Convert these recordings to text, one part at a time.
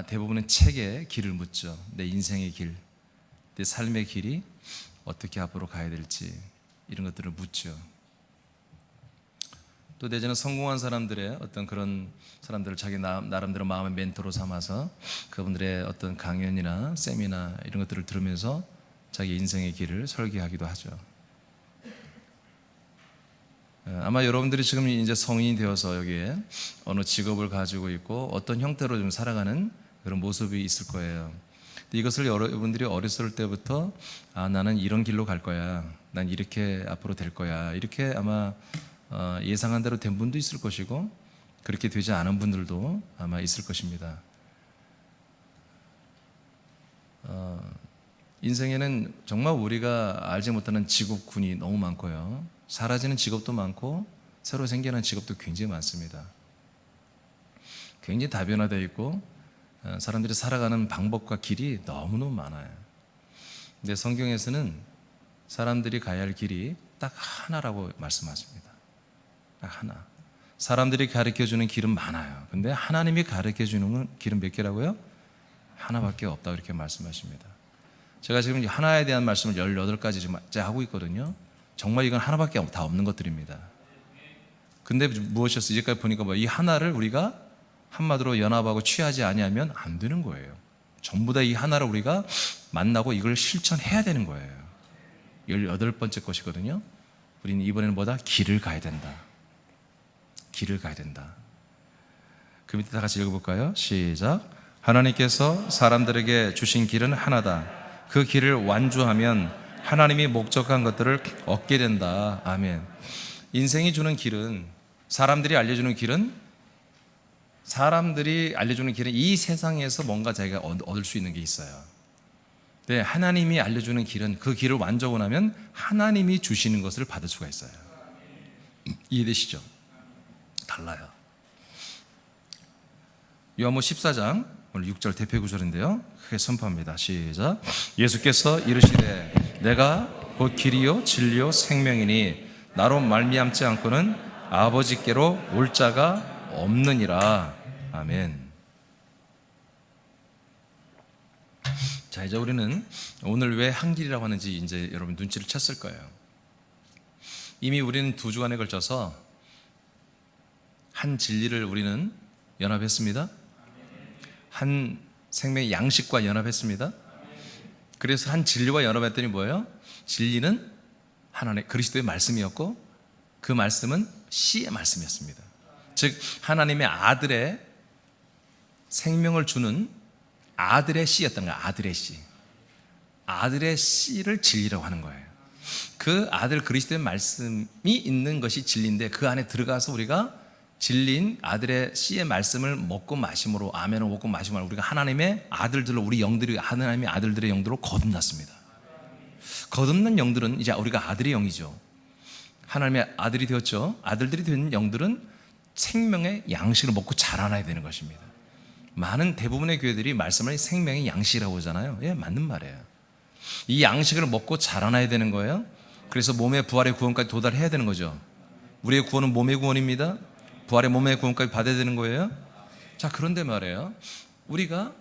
대부분은 책에 길을 묻죠. 내 인생의 길, 내 삶의 길이 어떻게 앞으로 가야 될지 이런 것들을 묻죠. 또 내지는 성공한 사람들의 어떤 그런 사람들을 자기 나름대로 마음의 멘토로 삼아서 그분들의 어떤 강연이나 세미나 이런 것들을 들으면서 자기 인생의 길을 설계하기도 하죠. 아마 여러분들이 지금 이제 성인이 되어서 여기에 어느 직업을 가지고 있고 어떤 형태로 좀 살아가는 그런 모습이 있을 거예요. 근데 이것을 여러분들이 어렸을 때부터 나는 이런 길로 갈 거야, 난 이렇게 앞으로 될 거야, 이렇게 아마 예상한 대로 된 분도 있을 것이고 그렇게 되지 않은 분들도 아마 있을 것입니다. 인생에는 정말 우리가 알지 못하는 직업군이 너무 많고요, 사라지는 직업도 많고 새로 생기는 직업도 굉장히 많습니다. 굉장히 다변화되어 있고 사람들이 살아가는 방법과 길이 너무너무 많아요. 근데 성경에서는 사람들이 가야 할 길이 딱 하나라고 말씀하십니다. 딱 하나. 사람들이 가르쳐주는 길은 많아요. 근데 하나님이 가르쳐주는 길은 몇 개라고요? 하나밖에 없다고 이렇게 말씀하십니다. 제가 지금 하나에 대한 말씀을 18가지 지금 하고 있거든요. 정말 이건 하나밖에 다 없는 것들입니다. 근데 무엇이었어요? 이제까지 보니까 이 하나를 우리가 한마디로 연합하고 취하지 아니하면 안 되는 거예요. 전부 다 이 하나를 우리가 만나고 이걸 실천해야 되는 거예요. 18번째 것이거든요. 우리는 이번에는 뭐다? 길을 가야 된다. 길을 가야 된다. 그 밑에 다 같이 읽어볼까요? 시작. 하나님께서 사람들에게 주신 길은 하나다. 그 길을 완주하면 하나님이 목적한 것들을 얻게 된다. 아멘. 인생이 주는 길은, 사람들이 알려주는 길은 이 세상에서 뭔가 자기가 얻을 수 있는 게 있어요. 네, 하나님이 알려주는 길은 그 길을 완주하고 나면 하나님이 주시는 것을 받을 수가 있어요. 이해되시죠? 달라요. 요한복음 14장 오늘 6절 대표 구절인데요, 크게 선포합니다. 시작. 예수께서 이르시되 내가 곧 길이요 진리요 생명이니 나로 말미암지 않고는 아버지께로 올 자가 없느니라. 아멘. 자, 이제 우리는 오늘 왜 한 길이라고 하는지 이제 여러분 눈치를 챘을 거예요. 이미 우리는 2주간에 걸쳐서 한 진리를 우리는 연합했습니다. 한 생명의 양식과 연합했습니다. 그래서 한 진리와 연합했더니 뭐예요? 진리는 하나님의 그리스도의 말씀이었고 그 말씀은 씨의 말씀이었습니다. 즉 하나님의 아들의 생명을 주는 아들의 씨였던 거예요. 아들의 씨. 아들의 씨를 진리라고 하는 거예요. 그 아들 그리스도의 말씀이 있는 것이 진리인데 그 안에 들어가서 우리가 진리인 아들의 씨의 말씀을 먹고 마심으로, 아멘을 먹고 마심으로 우리가 하나님의 아들들로, 우리 영들이 하나님의 아들들의 영들로 거듭났습니다. 거듭난 영들은 이제 우리가 아들의 영이죠. 하나님의 아들이 되었죠. 아들들이 된 영들은 생명의 양식을 먹고 자라나야 되는 것입니다. 많은 대부분의 교회들이 말씀을 생명의 양식이라고 하잖아요. 예, 맞는 말이에요. 이 양식을 먹고 자라나야 되는 거예요. 그래서 몸의 부활의 구원까지 도달해야 되는 거죠. 우리의 구원은 몸의 구원입니다. 부활의 몸의 구원까지 받아야 되는 거예요. 자, 그런데 말이에요, 우리가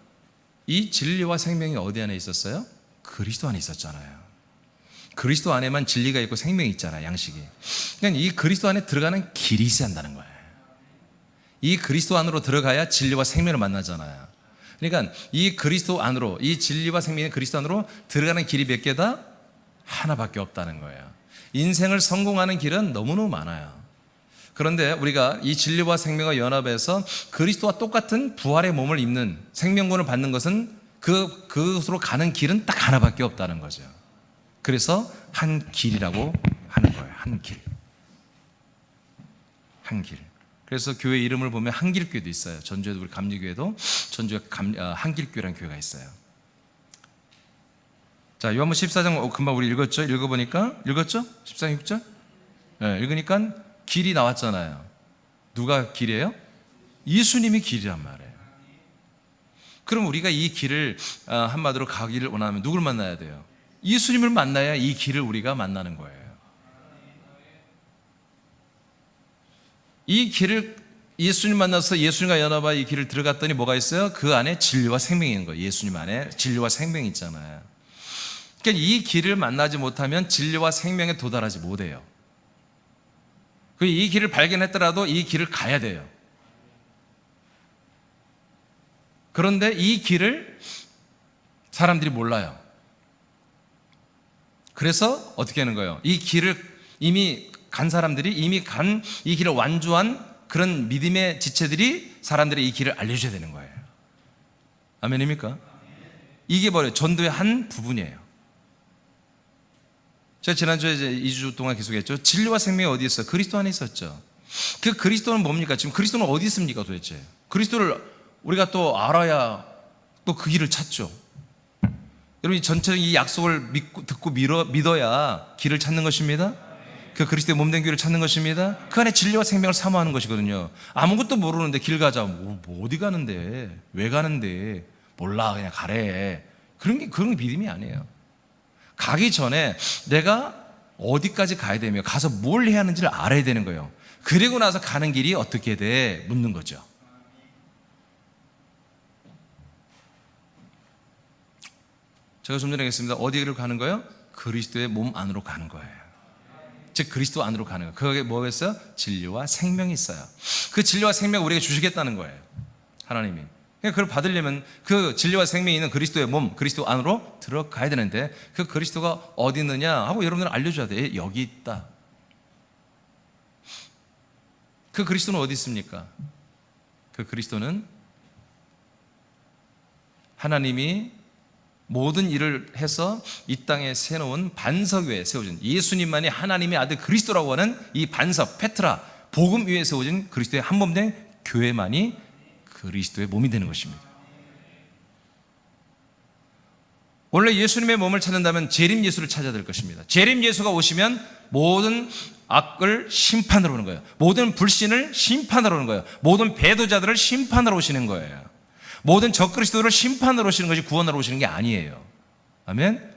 이 진리와 생명이 어디 안에 있었어요? 그리스도 안에 있었잖아요. 그리스도 안에만 진리가 있고 생명이 있잖아요. 양식이. 그러니까 이 그리스도 안에 들어가는 길이 있어야 한다는 거예요. 이 그리스도 안으로 들어가야 진리와 생명을 만나잖아요. 그러니까 이 그리스도 안으로, 이 진리와 생명의 그리스도 안으로 들어가는 길이 몇 개다? 하나밖에 없다는 거예요. 인생을 성공하는 길은 너무너무 많아요. 그런데 우리가 이 진리와 생명과 연합해서 그리스도와 똑같은 부활의 몸을 입는 생명권을 받는 것은 그것으로 가는 길은 딱 하나밖에 없다는 거죠. 그래서 한 길이라고 하는 거예요. 한 길. 한 길. 그래서 교회 이름을 보면 한길교회도 있어요. 전주에도 우리 감리교회도 전주에 한길교회라는 교회가 있어요. 자, 요한복음 14장 금방 우리 읽었죠? 읽어보니까 읽었죠? 14장 6절? 네, 읽으니까 길이 나왔잖아요. 누가 길이에요? 예수님이 길이란 말이에요. 그럼 우리가 이 길을 한마디로 가기를 원하면 누굴 만나야 돼요? 예수님을 만나야 이 길을 우리가 만나는 거예요. 이 길을 예수님 만나서 예수님과 연합하여 이 길을 들어갔더니 뭐가 있어요? 그 안에 진리와 생명이 있는 거예요. 예수님 안에 진리와 생명이 있잖아요. 그러니까 이 길을 만나지 못하면 진리와 생명에 도달하지 못해요. 이 길을 발견했더라도 이 길을 가야 돼요. 그런데 이 길을 사람들이 몰라요. 그래서 어떻게 하는 거예요? 이 길을 이미 간 사람들이 이미 간 이 길을 완주한 그런 믿음의 지체들이 사람들이 이 길을 알려줘야 되는 거예요. 아멘입니까? 이게 바로 전도의 한 부분이에요. 제가 지난주에 이제 2주 동안 계속했죠. 진리와 생명이 어디 있어요? 그리스도 안에 있었죠. 그 그리스도는 뭡니까? 지금 그리스도는 어디 있습니까 도대체? 그리스도를 우리가 또 알아야 또 그 길을 찾죠. 여러분, 전체적인 이 약속을 듣고 믿어야 길을 찾는 것입니다. 그 그리스도의 몸된 교회를 찾는 것입니다. 그 안에 진리와 생명을 사모하는 것이거든요. 아무것도 모르는데 길 가자. 어디 가는데? 왜 가는데? 몰라. 그냥 가래. 그런 게 믿음이 아니에요. 가기 전에 내가 어디까지 가야 되며 가서 뭘 해야 하는지를 알아야 되는 거예요. 그리고 나서 가는 길이 어떻게 돼? 묻는 거죠. 제가 좀 전에 했습니다. 어디를 가는 거예요? 그리스도의 몸 안으로 가는 거예요. 즉 그리스도 안으로 가는 거예요. 그게 뭐겠어요? 진리와 생명이 있어요. 그 진리와 생명을 우리에게 주시겠다는 거예요. 하나님이. 그걸 받으려면 그 진리와 생명이 있는 그리스도의 몸, 그리스도 안으로 들어가야 되는데 그 그리스도가 어디 있느냐 하고 여러분들 알려줘야 돼. 여기 있다. 그 그리스도는 어디 있습니까? 그 그리스도는 하나님이 모든 일을 해서 이 땅에 세워놓은 반석 위에 세워진 예수님만이 하나님의 아들 그리스도라고 하는 이 반석 페트라 복음 위에 세워진 그리스도의 한 몸 된 교회만이 그리스도의 몸이 되는 것입니다. 원래 예수님의 몸을 찾는다면 재림 예수를 찾아야 될 것입니다. 재림 예수가 오시면 모든 악을 심판하러 오는 거예요. 모든 불신을 심판하러 오는 거예요. 모든 배도자들을 심판하러 오시는 거예요. 모든 적그리스도를 심판하러 오시는 것이 구원하러 오시는 게 아니에요. 아멘?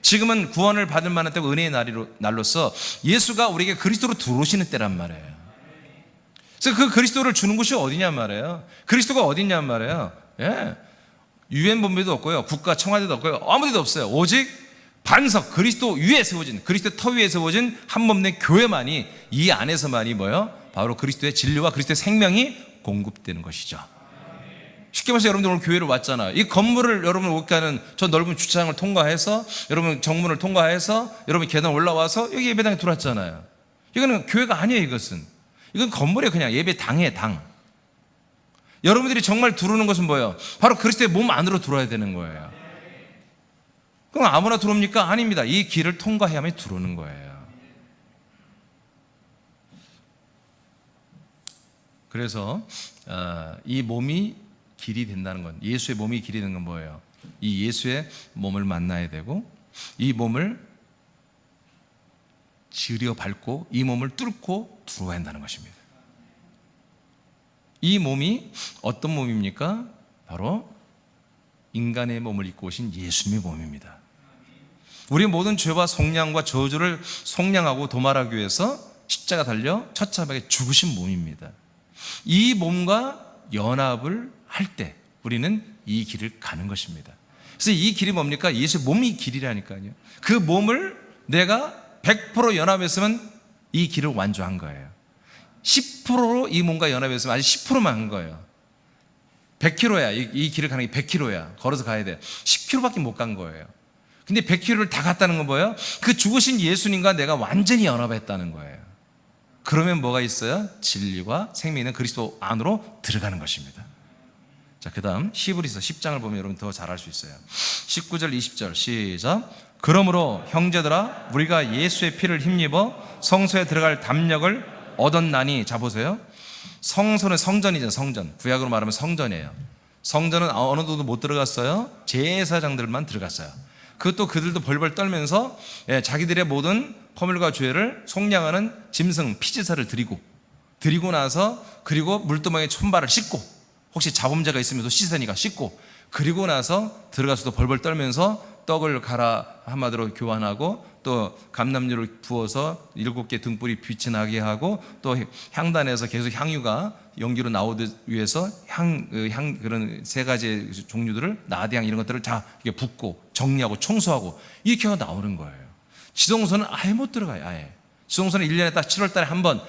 지금은 구원을 받을 만한 때고 은혜의 날로서 예수가 우리에게 그리스도로 들어오시는 때란 말이에요. 그래서 그 그리스도를 주는 곳이 어디냔 말이에요. 그리스도가 어디냔 말이에요. 예. 유엔 본부도 없고요. 국가 청와대도 없고요. 아무 데도 없어요. 오직 반석 그리스도 위에 세워진 그리스도 터 위에 세워진 한 몸 된 교회만이 이 안에서만이 뭐예요? 바로 그리스도의 진리와 그리스도의 생명이 공급되는 것이죠. 쉽게 말해서 여러분들 오늘 교회를 왔잖아요. 이 건물을 여러분 오게 하는 저 넓은 주차장을 통과해서 여러분 정문을 통과해서 여러분 계단 올라와서 여기 예배당에 들어왔잖아요. 이거는 교회가 아니에요. 이건 건물이에요. 그냥 예배당이에요. 당. 여러분들이 정말 들어오는 것은 뭐예요? 바로 그리스도의 몸 안으로 들어와야 되는 거예요. 그럼 아무나 들어옵니까? 아닙니다. 이 길을 통과해야만 들어오는 거예요. 그래서 이 몸이 길이 된다는 건, 예수의 몸이 길이 되는 건 뭐예요? 이 예수의 몸을 만나야 되고 이 몸을 지려 밟고 이 몸을 뚫고 들어와야 한다는 것입니다. 이 몸이 어떤 몸입니까? 바로 인간의 몸을 입고 오신 예수님의 몸입니다. 우리 모든 죄와 속량과 저주를 속량하고 도말하기 위해서 십자가 달려 처참하게 죽으신 몸입니다. 이 몸과 연합을 할 때 우리는 이 길을 가는 것입니다. 그래서 이 길이 뭡니까? 예수의 몸이 길이라니까요. 그 몸을 내가 100% 연합했으면 이 길을 완주한 거예요. 10%로 이 몸과 연합했으면 아직 10%만 한 거예요. 100km야. 이 길을 가는 게 100km야. 걸어서 가야 돼. 10km밖에 못 간 거예요. 근데 100km를 다 갔다는 건 뭐예요? 그 죽으신 예수님과 내가 완전히 연합했다는 거예요. 그러면 뭐가 있어요? 진리와 생명이 있는 그리스도 안으로 들어가는 것입니다. 자, 그 다음 히브리서 10장을 보면 여러분 더 잘할 수 있어요. 19절 20절 시작. 그러므로 형제들아 우리가 예수의 피를 힘입어 성소에 들어갈 담력을 얻었나니. 자 보세요. 성소는 성전이죠. 성전. 구약으로 말하면 성전이에요. 성전은 어느 누구도 못 들어갔어요. 제사장들만 들어갔어요. 그것도 그들도 벌벌 떨면서 자기들의 모든 허물과 죄를 속량하는 짐승 피제사를 드리고 나서 그리고 물두멍에 손발을 씻고 혹시 자범죄가 있으면 또 씻으니까 씻고 그리고 나서 들어가서도 벌벌 떨면서 떡을 갈아 한마디로 교환하고 또 감람유를 부어서 7개 등불이 빛이 나게 하고 또 향단에서 계속 향유가 연기로 나오기 위해서 그런 세 가지 종류들을 나대향 이런 것들을 다 이렇게 붓고 정리하고 청소하고 이렇게 하고 나오는 거예요. 지성소는 아예 못 들어가요. 아예. 지성소는 1년에 딱 7월 달에 한 번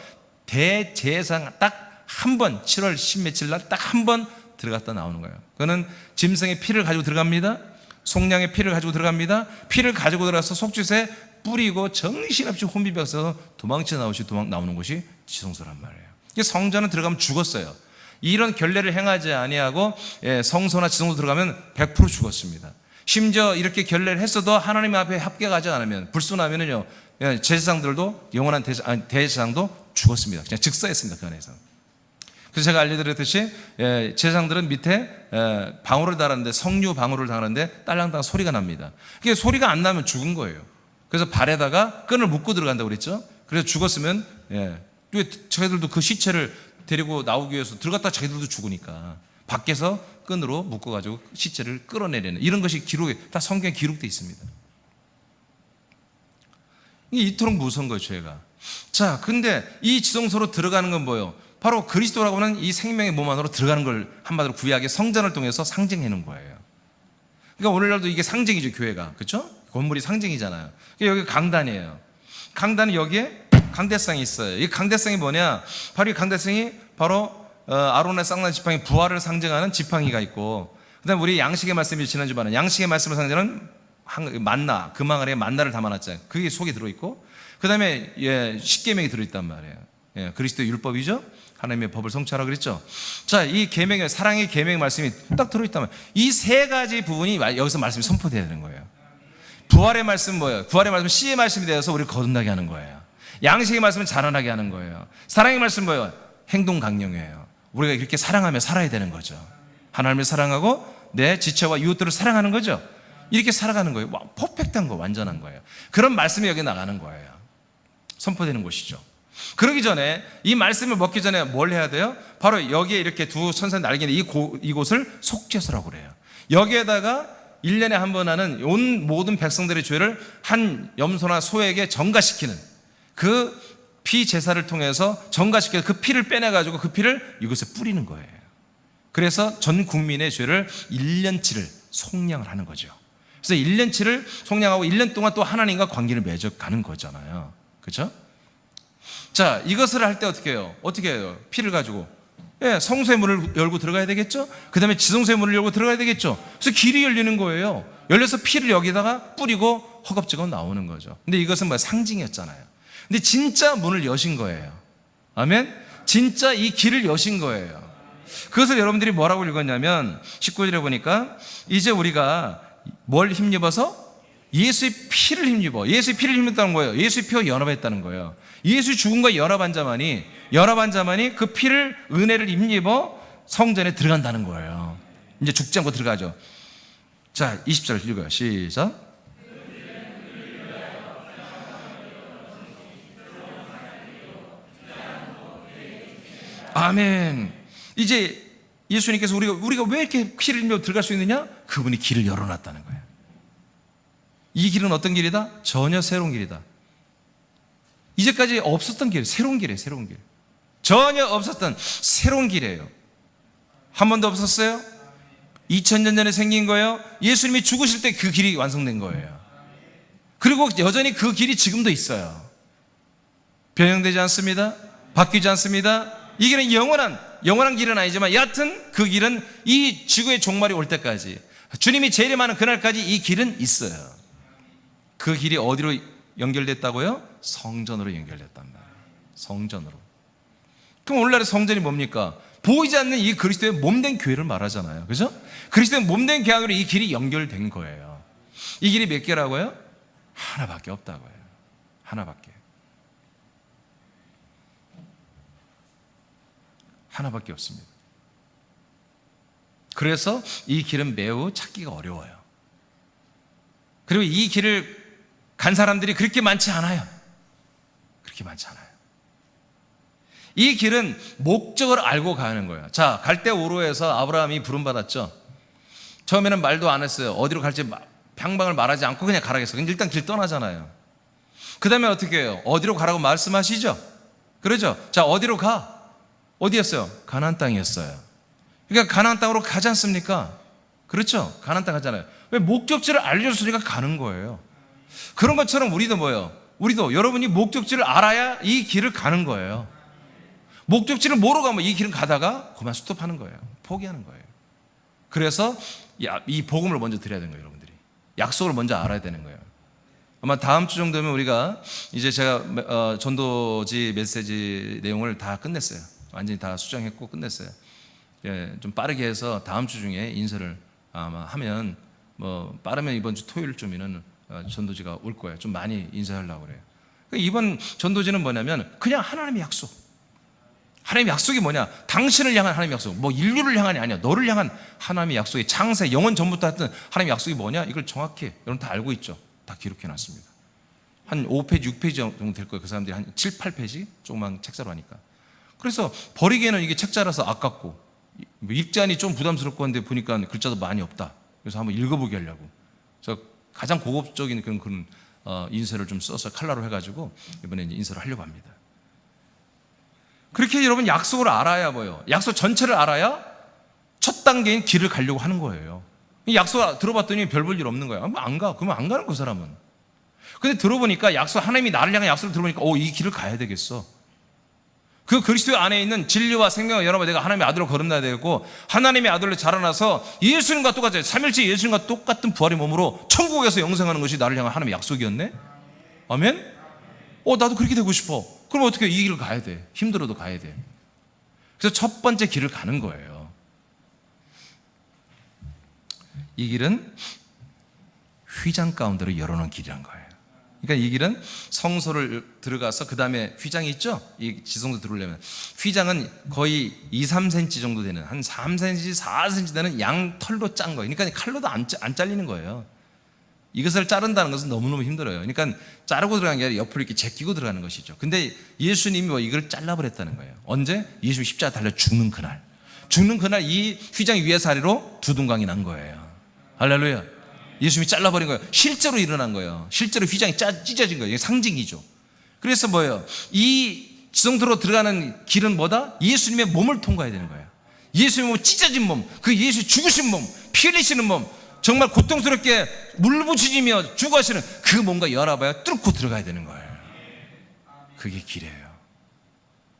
대제사장 딱 한 번 7월 10며칠 날 딱 한 번 들어갔다 나오는 거예요. 그거는 짐승의 피를 가지고 들어갑니다. 속량의 피를 가지고 들어갑니다. 피를 가지고 들어가서 속짓에 뿌리고 정신없이 혼비백서 도망쳐 나오는 것이 지성소란 말이에요. 성전은 들어가면 죽었어요. 이런 결례를 행하지 아니하고 성소나 지성소 들어가면 100% 죽었습니다. 심지어 이렇게 결례를 했어도 하나님 앞에 합격하지 않으면 불순하면은요 제사장들도 영원한 대제사장도 죽었습니다. 그냥 즉사했습니다. 그 안에서. 그래서 제가 알려드렸듯이 제사장들은 밑에 방울을 달았는데 성류 방울을 달았는데 딸랑딸랑 소리가 납니다. 그게 소리가 안 나면 죽은 거예요. 그래서 발에다가 끈을 묶고 들어간다고 그랬죠. 그래서 죽었으면 자기들도 그 시체를 데리고 나오기 위해서 들어갔다 자기들도 죽으니까 밖에서 끈으로 묶어가지고 시체를 끌어내려는 이런 것이 다 성경에 기록되어 있습니다. 이게 이토록 무서운 거예요, 죄가. 자, 근데 이 지성소로 들어가는 건 뭐예요? 바로 그리스도라고 하는 이 생명의 몸 안으로 들어가는 걸 한마디로 구약의 성전을 통해서 상징해 놓은 거예요. 그러니까 오늘날도 이게 상징이죠, 교회가. 그렇죠? 건물이 상징이잖아요. 여기 강단이에요. 강단은 여기에 강대상이 있어요. 이 강대상이 뭐냐? 바로 이 강대상이 바로 아론의 쌍난 지팡이 부활을 상징하는 지팡이가 있고, 그다음에 우리 양식의 말씀이 지난주반에 양식의 말씀을 상징하는 만나, 금방 아래에 만나를 담아놨잖아요. 그게 속에 들어있고, 그다음에 십계명이 들어있단 말이에요. 그리스도의 율법이죠. 하나님의 법을 성취하라 그랬죠. 자, 이 계명의 사랑의 계명 말씀이 딱 들어있단 말이에요. 이 세 가지 부분이 여기서 말씀이 선포되어야 되는 거예요. 부활의 말씀은 뭐예요? 부활의 말씀은 씨의 말씀이 되어서 우리를 거듭나게 하는 거예요. 양식의 말씀은 자라나게 하는 거예요. 사랑의 말씀은 뭐예요? 행동 강령이에요. 우리가 이렇게 사랑하며 살아야 되는 거죠. 하나님을 사랑하고 내 지체와 이웃들을 사랑하는 거죠. 이렇게 살아가는 거예요. 퍼펙트한 거, 완전한 거예요. 그런 말씀이 여기 나가는 거예요. 선포되는 것이죠. 그러기 전에 이 말씀을 먹기 전에 뭘 해야 돼요? 바로 여기에 이렇게 두 천사의 날개는 이곳을 속죄소라고 그래요. 여기에다가 1년에 한 번 하는 온 모든 백성들의 죄를 한 염소나 소에게 전가시키는 그 피 제사를 통해서 전가시켜서 그 피를 빼내가지고 그 피를 이곳에 뿌리는 거예요. 그래서 전 국민의 죄를 1년치를 속량을 하는 거죠. 그래서 1년치를 속량하고 1년 동안 또 하나님과 관계를 맺어가는 거잖아요. 그렇죠? 자, 이것을 할 때 어떻게 해요? 어떻게 해요? 피를 가지고 성소의 문을 열고 들어가야 되겠죠? 그 다음에 지성소의 문을 열고 들어가야 되겠죠? 그래서 길이 열리는 거예요. 열려서 피를 여기다가 뿌리고 허겁지겁 나오는 거죠. 근데 이것은 뭐야? 상징이었잖아요. 근데 진짜 문을 여신 거예요. 아멘? 진짜 이 길을 여신 거예요. 그것을 여러분들이 뭐라고 읽었냐면 19절에 보니까 이제 우리가 뭘 힘입어서? 예수의 피를 힘입어. 예수의 피를 힘입었다는 거예요. 예수의 피와 연합했다는 거예요. 예수의 죽음과 연합한 자만이 그 피를, 은혜를 힘입어 성전에 들어간다는 거예요. 이제 죽지 않고 들어가죠. 자, 20절 읽어요. 시작. 아멘. 이제 예수님께서 우리가 왜 이렇게 피를 흘려 들어갈 수 있느냐? 그분이 길을 열어놨다는 거예요. 이 길은 어떤 길이다? 전혀 새로운 길이다. 이제까지 없었던 길, 새로운 길이에요. 새로운 길. 전혀 없었던 새로운 길이에요. 한 번도 없었어요? 2000년 전에 생긴 거예요. 예수님이 죽으실 때 그 길이 완성된 거예요. 그리고 여전히 그 길이 지금도 있어요. 변형되지 않습니다. 바뀌지 않습니다. 이 길은 영원한 길은 아니지만 여하튼 그 길은 이 지구의 종말이 올 때까지, 주님이 재림하는 그날까지 이 길은 있어요. 그 길이 어디로 연결됐다고요? 성전으로 연결됐단 말이에요. 성전으로. 그럼 오늘날의 성전이 뭡니까? 보이지 않는 이 그리스도의 몸된 교회를 말하잖아요. 그죠? 그리스도의 몸된 교회 안으로 이 길이 연결된 거예요. 이 길이 몇 개라고요? 하나밖에 없다고요. 하나밖에. 하나밖에 없습니다. 그래서 이 길은 매우 찾기가 어려워요. 그리고 이 길을 간 사람들이 그렇게 많지 않아요. 그렇게 많지 않아요. 이 길은 목적을 알고 가는 거예요. 자, 갈대오로에서 아브라함이 부름받았죠. 처음에는 말도 안 했어요. 어디로 갈지 방방을 말하지 않고 그냥 가라 했어요. 근데 일단 길 떠나잖아요. 그 다음에 어떻게 해요? 어디로 가라고 말씀하시죠? 그러죠? 자, 어디로 가? 어디였어요? 가나안 땅이었어요. 그러니까 가나안 땅으로 가지 않습니까? 그렇죠? 가나안 땅 가잖아요. 왜? 목적지를 알려줬으니까 가는 거예요. 그런 것처럼 우리도 뭐예요? 우리도 여러분이 목적지를 알아야 이 길을 가는 거예요. 목적지를 모르고 가면 이 길을 가다가 그만 스톱하는 거예요. 포기하는 거예요. 그래서 이 복음을 먼저 드려야 되는 거예요, 여러분들이. 약속을 먼저 알아야 되는 거예요. 아마 다음 주 정도면 우리가 이제 제가 전도지 메시지 내용을 다 끝냈어요. 완전히 다 수정했고 끝냈어요. 예, 좀 빠르게 해서 다음 주 중에 인사를 아마 하면 뭐 빠르면 이번 주 토요일쯤에는 전도지가 올 거예요. 좀 많이 인사하려고 그래요. 그러니까 이번 전도지는 뭐냐면 그냥 하나님의 약속. 하나님의 약속이 뭐냐? 당신을 향한 하나님의 약속. 뭐 인류를 향한이 아니야. 너를 향한 하나님의 약속이 창세 영원 전부터 했던 하나님의 약속이 뭐냐? 이걸 정확히 여러분 다 알고 있죠. 다 기록해 놨습니다. 한 5페이지, 6페이지 정도 될 거예요. 그 사람들이 한 7, 8페이지? 조그만 책자로 하니까. 그래서 버리기에는 이게 책자라서 아깝고 입자니 좀 부담스럽고 한데 보니까 글자도 많이 없다. 그래서 한번 읽어보게 하려고. 그래서 가장 고급적인 그런 인쇄를 좀 써서 칼라로 해가지고 이번에 이제 인쇄를 하려고 합니다. 그렇게 여러분 약속을 알아야 뭐예요? 약속 전체를 알아야 첫 단계인 길을 가려고 하는 거예요. 약속 들어봤더니 별 볼 일 없는 거야. 안 가. 그러면 안 가는 그 사람은. 근데 들어보니까 하나님이 나를 향한 약속을 들어보니까 이 길을 가야 되겠어. 그 그리스도 안에 있는 진리와 생명과 여러분 내가 하나님의 아들로 거듭나야 되고 하나님의 아들로 자라나서 예수님과 똑같아요. 삼일째 예수님과 똑같은 부활의 몸으로 천국에서 영생하는 것이 나를 향한 하나님의 약속이었네. 아멘. 나도 그렇게 되고 싶어. 그럼 어떻게 이 길을 가야 돼? 힘들어도 가야 돼. 그래서 첫 번째 길을 가는 거예요. 이 길은 휘장 가운데로 열어놓은 길이란 거예요. 그러니까 이 길은 성소를 들어가서 그 다음에 휘장이 있죠? 이 지성소 들어오려면 휘장은 거의 2, 3cm 정도 되는 한 3cm, 4cm 되는 양털로 짠 거예요. 그러니까 칼로도 안 잘리는 거예요. 이것을 자른다는 것은 너무너무 힘들어요. 그러니까 자르고 들어가는 게 아니라 옆으로 이렇게 제끼고 들어가는 것이죠. 근데 예수님이 이걸 잘라버렸다는 거예요. 언제? 예수 십자가 달려 죽는 그날. 죽는 그날 이 휘장 위에서 아래로 두둥강이 난 거예요. 할렐루야. 예수님이 잘라버린 거예요. 실제로 일어난 거예요. 실제로 휘장이 찢어진 거예요. 이게 상징이죠. 그래서 뭐예요? 이 지성소로 들어가는 길은 뭐다? 예수님의 몸을 통과해야 되는 거예요. 예수님의 몸, 찢어진 몸, 그 예수 죽으신 몸, 피 흘리시는 몸, 정말 고통스럽게 물부짖으며 죽어가시는 그 몸과 연합하여 뚫고 들어가야 되는 거예요. 그게 길이에요.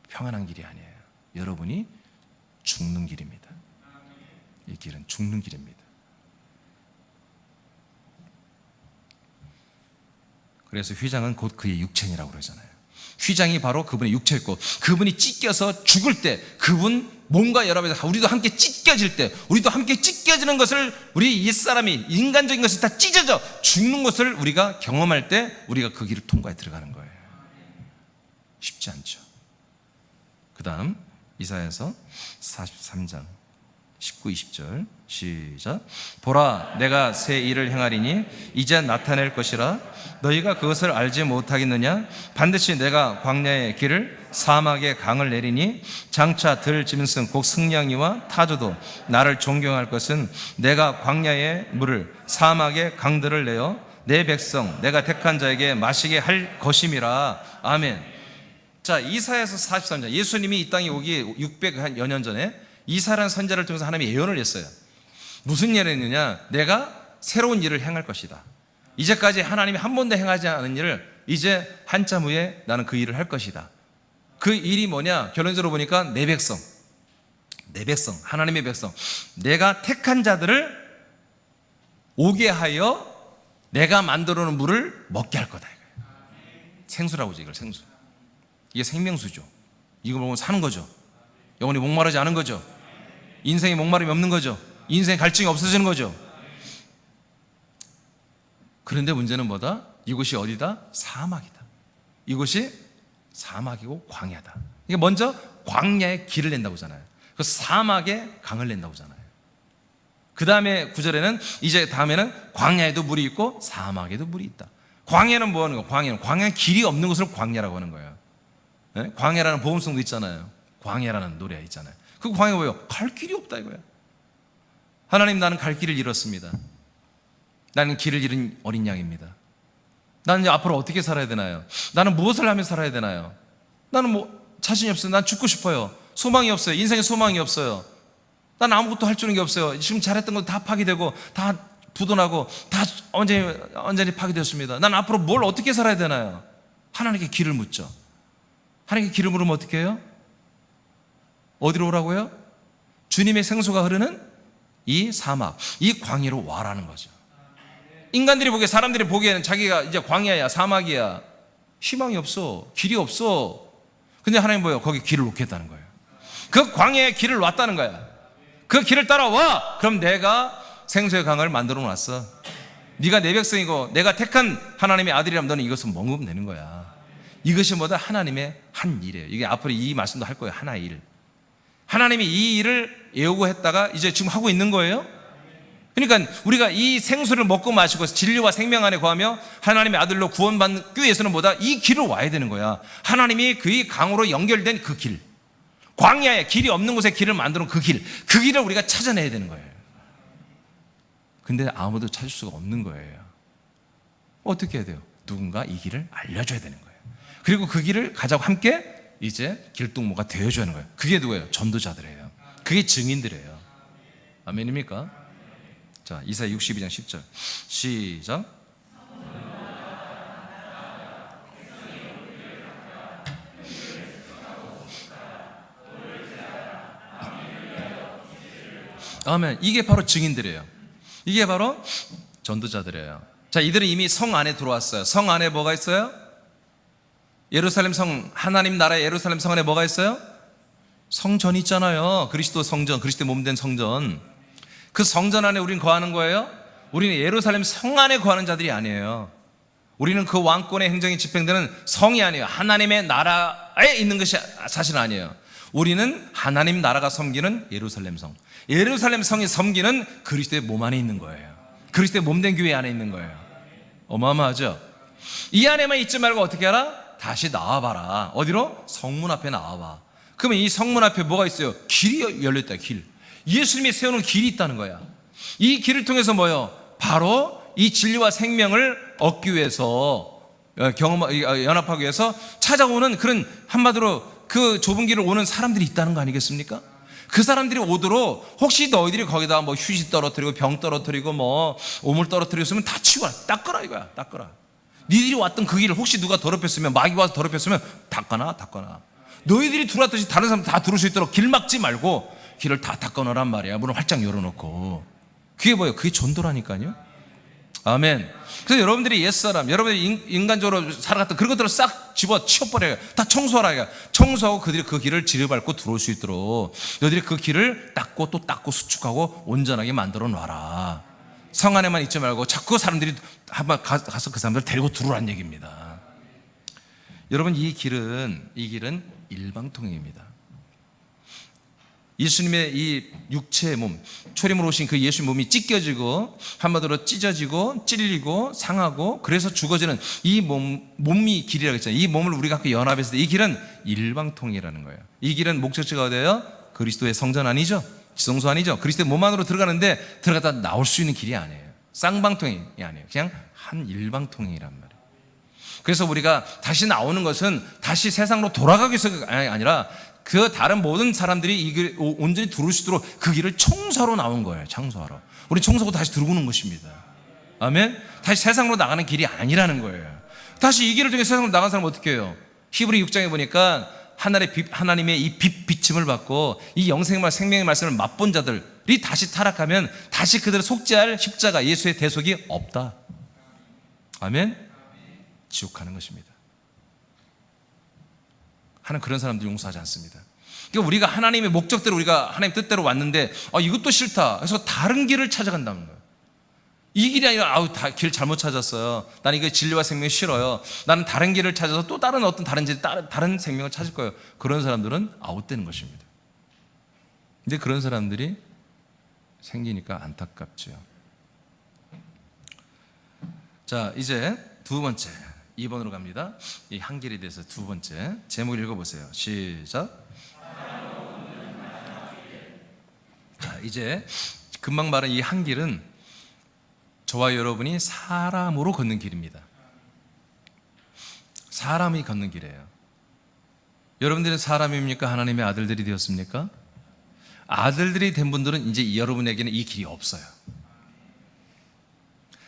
평안한 길이 아니에요. 여러분이 죽는 길입니다. 이 길은 죽는 길입니다. 그래서 휘장은 곧 그의 육체니라고 그러잖아요. 휘장이 바로 그분의 육체였고 그분이 찢겨서 죽을 때 그분 몸과 연합해서 우리도 함께 찢겨질 때 우리도 함께 찢겨지는 것을 우리 옛사람이 인간적인 것이 다 찢어져 죽는 것을 우리가 경험할 때 우리가 그 길을 통과해 들어가는 거예요. 쉽지 않죠. 그 다음 이사야서 43장 19, 20절 시작. 보라 내가 새 일을 행하리니 이제 나타낼 것이라 너희가 그것을 알지 못하겠느냐. 반드시 내가 광야의 길을 사막의 강을 내리니 장차 들짐승 곧 승냥이와 타조도 나를 존경할 것은 내가 광야의 물을 사막의 강들을 내어 내 백성 내가 택한 자에게 마시게 할 것임이라. 아멘. 자, 이사야서 43장 예수님이 이 땅에 오기 600여 년 전에 이사라는 선지자를 통해서 하나님이 예언을 했어요. 무슨 예언을 했느냐? 내가 새로운 일을 행할 것이다. 이제까지 하나님이 한 번도 행하지 않은 일을 이제 한참 후에 나는 그 일을 할 것이다. 그 일이 뭐냐? 결론적으로 보니까 내 백성, 하나님의 백성, 내가 택한 자들을 오게 하여 내가 만들어 놓은 물을 먹게 할 거다. 생수라고 하죠. 이걸 생수. 이게 생명수죠. 이거 먹으면 사는 거죠. 영원히 목마르지 않은 거죠. 인생에 목마름이 없는 거죠. 인생의 갈증이 없어지는 거죠. 그런데 문제는 뭐다? 이곳이 어디다? 사막이다. 이곳이 사막이고 광야다. 이게 먼저 광야의 길을 낸다고 하잖아요. 그 사막에 강을 낸다고 하잖아요. 그 다음에 구절에는 이제 다음에는 광야에도 물이 있고 사막에도 물이 있다. 광야는 뭐 하는 거예요? 광야는 길이 없는 것을 광야라고 하는 거예요. 네? 광야라는 복음성도 있잖아요. 광야라는 노래 있잖아요. 그 광야가 뭐예요? 갈 길이 없다 이거야. 하나님 나는 갈 길을 잃었습니다. 나는 길을 잃은 어린 양입니다. 나는 이제 앞으로 어떻게 살아야 되나요? 나는 무엇을 하며 살아야 되나요? 나는 뭐 자신이 없어요. 난 죽고 싶어요. 소망이 없어요. 인생에 소망이 없어요. 난 아무것도 할 줄 아는 게 없어요. 지금 잘했던 거 다 파괴되고 다 부도나고 다 완전히 파괴되었습니다. 난 앞으로 뭘 어떻게 살아야 되나요? 하나님께 길을 묻죠. 하나님께 길을 물으면 어떻게 해요? 어디로 오라고요? 주님의 생수가 흐르는 이 사막, 이 광야로 와라는 거죠. 인간들이 보기에, 사람들이 보기에는 자기가 이제 광야야, 사막이야, 희망이 없어, 길이 없어. 근데 하나님 뭐예요? 거기 길을 놓겠다는 거예요. 그 광야에 길을 놨다는 거야. 그 길을 따라와. 그럼 내가 생수의 강을 만들어 놨어. 네가 내 백성이고 내가 택한 하나님의 아들이라면 너는 이것을 먹으면 되는 거야. 이것이 뭐다? 하나님의 한 일이에요. 이게 앞으로 이 말씀도 할 거예요. 하나의 일. 하나님이 이 일을 예고했다가 이제 지금 하고 있는 거예요. 그러니까 우리가 이 생수를 먹고 마시고 진리와 생명 안에 거하며 하나님의 아들로 구원받기 위해서는 뭐다? 이 길을 와야 되는 거야. 하나님이 그의 강으로 연결된 그 길, 광야에 길이 없는 곳에 길을 만들어 놓은 그 길을 우리가 찾아내야 되는 거예요. 근데 아무도 찾을 수가 없는 거예요. 어떻게 해야 돼요? 누군가 이 길을 알려줘야 되는 거예요. 그리고 그 길을 가자고 함께 이제 길동무가 되어줘야 하는 거예요. 그게 누구예요? 전도자들이에요. 그게 증인들이에요. 아멘입니까? 자, 이사야 62장 10절 시작. 아멘. 이게 바로 증인들이에요. 이게 바로 전도자들이에요. 자, 이들은 이미 성 안에 들어왔어요. 성 안에 뭐가 있어요? 예루살렘 성, 하나님 나라의 예루살렘 성 안에 뭐가 있어요? 성전이 있잖아요. 그리스도 성전, 그리스도의 몸된 성전. 그 성전 안에 우리는 거하는 거예요? 우리는 예루살렘 성 안에 거하는 자들이 아니에요. 우리는 그 왕권의 행정이 집행되는 성이 아니에요. 하나님의 나라에 있는 것이 사실 아니에요. 우리는 하나님 나라가 섬기는 예루살렘 성, 예루살렘 성이 섬기는 그리스도의 몸 안에 있는 거예요. 그리스도의 몸된 교회 안에 있는 거예요. 어마어마하죠? 이 안에만 있지 말고 어떻게 하라? 다시 나와봐라. 어디로? 성문 앞에 나와봐. 그러면 이 성문 앞에 뭐가 있어요? 길이 열려있다. 길. 예수님이 세우는 길이 있다는 거야. 이 길을 통해서 뭐요? 바로 이 진리와 생명을 얻기 위해서, 연합하기 위해서 찾아오는, 그런 한마디로 그 좁은 길을 오는 사람들이 있다는 거 아니겠습니까? 그 사람들이 오도록 혹시 너희들이 거기다 뭐 휴지 떨어뜨리고 병 떨어뜨리고 뭐 오물 떨어뜨리고 있으면 다 치워라. 닦아라 이거야. 닦아라. 니들이 왔던 그 길을 혹시 누가 더럽혔으면, 마귀 와서 더럽혔으면 닦아놔. 너희들이 들어왔듯이 다른 사람 다 들어올 수 있도록 길 막지 말고 길을 다 닦아놓으란 말이야. 문을 활짝 열어놓고. 그게 뭐예요? 그게 전도라니까요. 아멘. 그래서 여러분들이 옛사람, 여러분들이 인간적으로 살아갔던 그런 것들을 싹 집어 치워버려요. 다 청소하라. 청소하고 그들이 그 길을 지뢰밟고 들어올 수 있도록 너희들이 그 길을 닦고 또 닦고 수축하고 온전하게 만들어 놔라. 성 안에만 있지 말고 자꾸 사람들이 한번 가서 그 사람들 데리고 들어오란 얘기입니다. 여러분, 이 길은 일방통행입니다. 예수님의 이 육체의 몸, 초림으로 오신 그 예수님 몸이 찢겨지고 한마디로 찢어지고 찔리고 상하고 그래서 죽어지는 이 몸이 길이라고 했잖아요. 이 몸을 우리가 갖고 연합했을 때 이 길은 일방통행이라는 거예요. 이 길은 목적지가 어디예요? 그리스도의 성전 아니죠? 지성소 아니죠? 그리스도의 몸 안으로 들어가는데 들어가다 나올 수 있는 길이 아니에요. 쌍방통행이 아니에요. 그냥 한 일방통행이란 말이에요. 그래서 우리가 다시 나오는 것은 다시 세상으로 돌아가기 위해서가 아니라 그 다른 모든 사람들이 이 길 온전히 들어올 수 있도록 그 길을 청소하러 나온 거예요. 청소하러. 우리 청소하고 다시 들어오는 것입니다. 아멘. 다시 세상으로 나가는 길이 아니라는 거예요. 다시 이 길을 통해 세상으로 나간 사람은 어떻게 해요? 히브리 6장에 보니까 하나님의 이 비침을 받고 이 영생의 생명의 말씀을 맛본 자들이 다시 타락하면 다시 그들을 속죄할 십자가 예수의 대속이 없다. 아멘. 지옥 가는 것입니다. 하나님 그런 사람들 용서하지 않습니다. 그러니까 우리가 하나님의 목적대로, 우리가 하나님 뜻대로 왔는데 이것도 싫다. 그래서 다른 길을 찾아간다는 거예요. 이 길이 아니라 길 잘못 찾았어요. 나는 이거 진리와 생명이 싫어요. 나는 다른 길을 찾아서 또 다른 어떤 다른 생명을 찾을 거예요. 그런 사람들은 아웃되는 것입니다. 근데 그런 사람들이 생기니까 안타깝죠. 자, 이제 두 번째 2번으로 갑니다. 이 한길에 대해서 두 번째 제목 읽어보세요. 시작. 자, 이제 금방 말한 이 한길은 저와 여러분이 사람으로 걷는 길입니다. 사람이 걷는 길이에요. 여러분들은 사람입니까? 하나님의 아들들이 되었습니까? 아들들이 된 분들은 이제 여러분에게는 이 길이 없어요.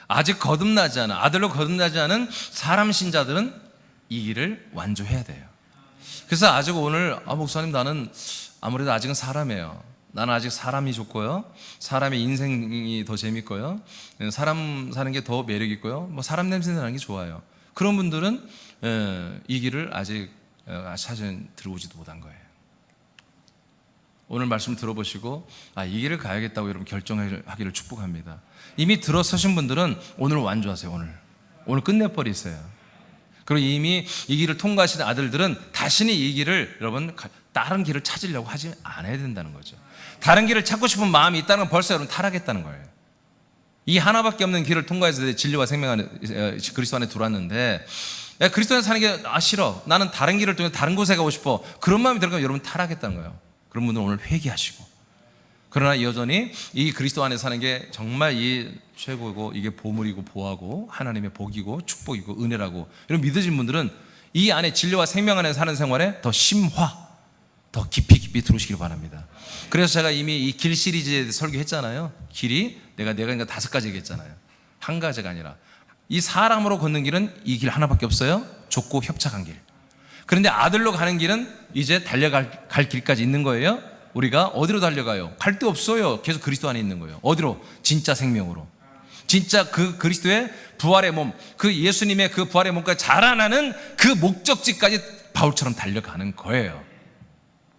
아직 거듭나지 않은, 아들로 거듭나지 않은 사람 신자들은 이 길을 완주해야 돼요. 그래서 아직 오늘 목사님 나는 아무래도 아직은 사람이에요. 나는 아직 사람이 좋고요, 사람의 인생이 더 재밌고요, 사람 사는 게 더 매력 있고요, 뭐 사람 냄새 나는 게 좋아요. 그런 분들은 이 길을 아직 사실 들어오지도 못한 거예요. 오늘 말씀 들어보시고 이 길을 가야겠다고 여러분 결정하기를 축복합니다. 이미 들어서신 분들은 오늘 완주하세요. 오늘 끝내버리세요. 그리고 이미 이 길을 통과하신 아들들은 다시는 이 길을 여러분 다른 길을 찾으려고 하지 않아야 된다는 거죠. 다른 길을 찾고 싶은 마음이 있다는 건 벌써 여러분 타락했다는 거예요. 이 하나밖에 없는 길을 통과해서 진리와 생명 안에 그리스도 안에 들어왔는데, 그리스도 안에 사는 게 싫어, 나는 다른 길을 통해 다른 곳에 가고 싶어, 그런 마음이 들어가면 여러분 타락했다는 거예요. 그런 분들은 오늘 회개하시고, 그러나 여전히 이 그리스도 안에 사는 게 정말 이 최고고 이게 보물이고 보하고 하나님의 복이고 축복이고 은혜라고 이런 믿으신 분들은 이 안에 진리와 생명 안에 사는 생활에 더 심화, 더 깊이 들어오시길 바랍니다. 그래서 제가 이미 이 길 시리즈에 설교했잖아요. 길이 내가 5가지 얘기했잖아요. 한 가지가 아니라 이 사람으로 걷는 길은 이 길 하나밖에 없어요. 좁고 협착한 길. 그런데 아들로 가는 길은 이제 달려갈 길까지 있는 거예요. 우리가 어디로 달려가요? 갈 데 없어요. 계속 그리스도 안에 있는 거예요. 어디로? 진짜 생명으로. 진짜 그 그리스도의 부활의 몸, 그 예수님의 그 부활의 몸까지 자라나는 그 목적지까지 바울처럼 달려가는 거예요.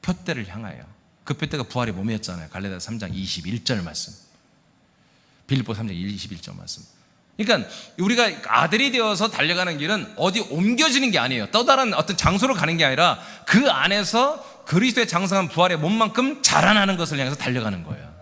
표대를 향하여. 그 표대가 부활의 몸이었잖아요. 갈라디아서 3장 21절 말씀, 빌립보 3장 21절 말씀. 그러니까 우리가 아들이 되어서 달려가는 길은 어디 옮겨지는 게 아니에요. 또 다른 어떤 장소로 가는 게 아니라 그 안에서 그리스도의 장성한 부활의 몸만큼 자라나는 것을 향해서 달려가는 거예요.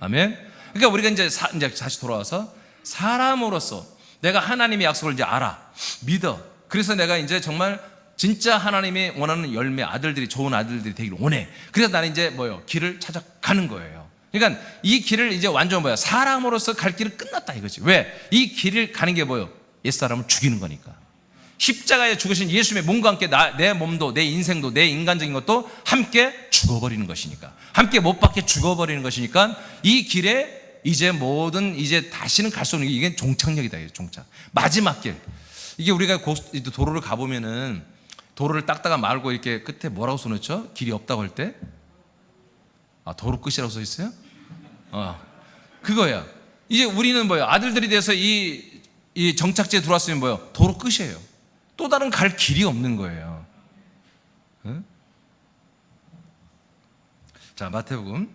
아멘. 그러니까 우리가 이제 다시 돌아와서 사람으로서 내가 하나님의 약속을 이제 알아, 믿어. 그래서 내가 이제 정말 진짜 하나님이 원하는 열매, 아들들이, 좋은 아들들이 되기를 원해. 그래서 나는 이제 길을 찾아가는 거예요. 그러니까 이 길을 이제 완전 사람으로서 갈 길은 끝났다 이거지. 왜? 이 길을 가는 게 옛사람을 죽이는 거니까. 십자가에 죽으신 예수님의 몸과 함께 내 몸도, 내 인생도, 내 인간적인 것도 함께 죽어버리는 것이니까, 함께 못 박혀 죽어버리는 것이니까 이 길에 이제 이제 다시는 갈 수 없는 게 이게 종착역이다. 이게 종착. 마지막 길. 이게 우리가 도로를 가보면은 도로를 닦다가 말고 이렇게 끝에 뭐라고 써놓죠? 길이 없다고 할 때? 도로 끝이라고 써 있어요? 그거야. 이제 우리는 아들들이 돼서 이 정착지에 들어왔으면 도로 끝이에요. 또 다른 갈 길이 없는 거예요. 응? 자, 마태복음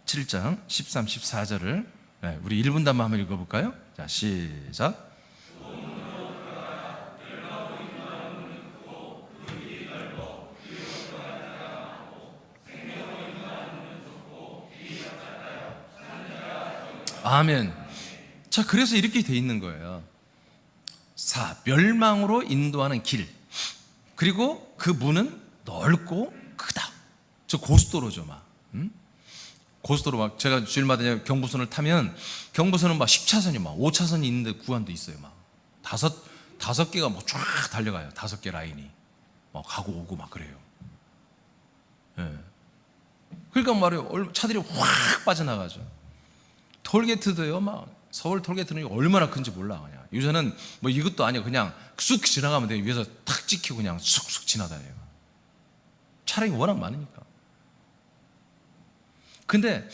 7장 13, 14절을 우리 1분단만 한번 읽어볼까요? 자, 시작. 아멘. 자, 그래서 이렇게 돼 있는 거예요. 멸망으로 인도하는 길, 그리고 그 문은 넓고 크다. 저 고속도로죠. 고속도로 제가 주일마다 경부선을 타면 경부선은 10차선이 5차선이 있는데 구간도 있어요. 다섯 개가 쫙 달려가요. 5개 라인이 가고 오고 그래요. 그러니까 말이에요. 차들이 확 빠져나가죠. 톨게이트도요, 서울 톨게이트는 얼마나 큰지 몰라. 그냥 요새는 이것도 아니고 그냥 쑥 지나가면 돼요. 위에서 탁 찍히고 그냥 쑥쑥 지나다녀요. 차량이 워낙 많으니까. 근데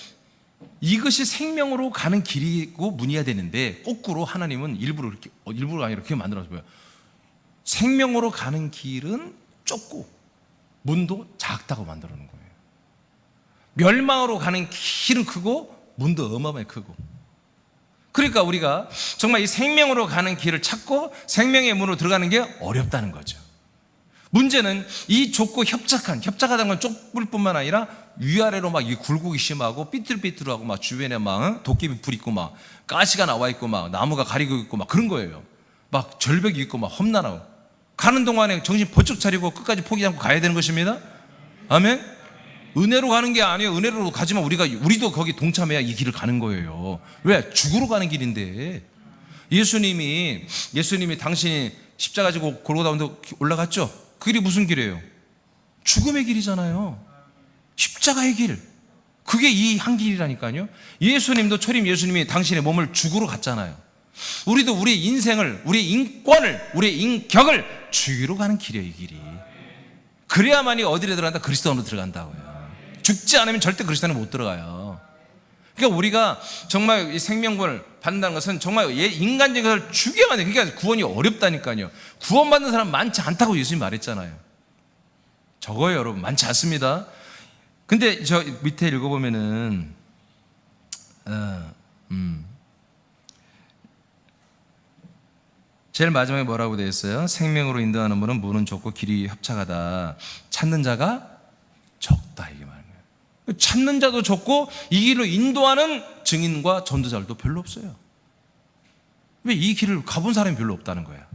이것이 생명으로 가는 길이고 문이야 되는데, 거꾸로 하나님은 일부러가 아니라 그렇게 만들어서요. 생명으로 가는 길은 좁고 문도 작다고 만들어 놓은 거예요. 멸망으로 가는 길은 크고 문도 어마어마하게 크고. 그러니까 우리가 정말 이 생명으로 가는 길을 찾고 생명의 문으로 들어가는 게 어렵다는 거죠. 문제는 이 좁고 협착하다는 건 좁을 뿐만 아니라 위아래로 이 굴곡이 심하고 삐뚤삐뚤하고 주변에 도깨비 풀 있고 가시가 나와 있고 나무가 가리고 있고 그런 거예요. 절벽이 있고 험난하고. 가는 동안에 정신 번쩍 차리고 끝까지 포기하지 않고 가야 되는 것입니다. 아멘. 은혜로 가는 게 아니에요. 은혜로 가지만 우리도 거기 동참해야 이 길을 가는 거예요. 왜? 죽으러 가는 길인데. 예수님이 당신이 십자가 지고 골고다 올라갔죠. 그 길이 무슨 길이에요? 죽음의 길이잖아요. 십자가의 길. 그게 이 한 길이라니까요. 예수님도 초림 예수님이 당신의 몸을 죽으러 갔잖아요. 우리도 우리의 인생을, 우리의 인권을, 우리의 인격을 죽이러 가는 길이에요. 이 길이. 그래야만이 어디로 들어간다? 그리스도 안으로 들어간다고요. 죽지 않으면 절대 그리스도 안에 못 들어가요. 그러니까 우리가 정말 이 생명권을 받는다는 것은 정말 인간적인 것을 죽여야 돼. 그러니까 구원이 어렵다니까요. 구원받는 사람 많지 않다고 예수님이 말했잖아요. 적어요, 여러분. 많지 않습니다. 근데 저 밑에 읽어보면은 제일 마지막에 뭐라고 되어 있어요? 생명으로 인도하는 분은 문은 좁고 길이 협착하다. 찾는 자가 적다, 이게 말이에요. 찾는 자도 적고 이 길로 인도하는 증인과 전도자들도 별로 없어요. 왜 이 길을 가본 사람이 별로 없다는 거야.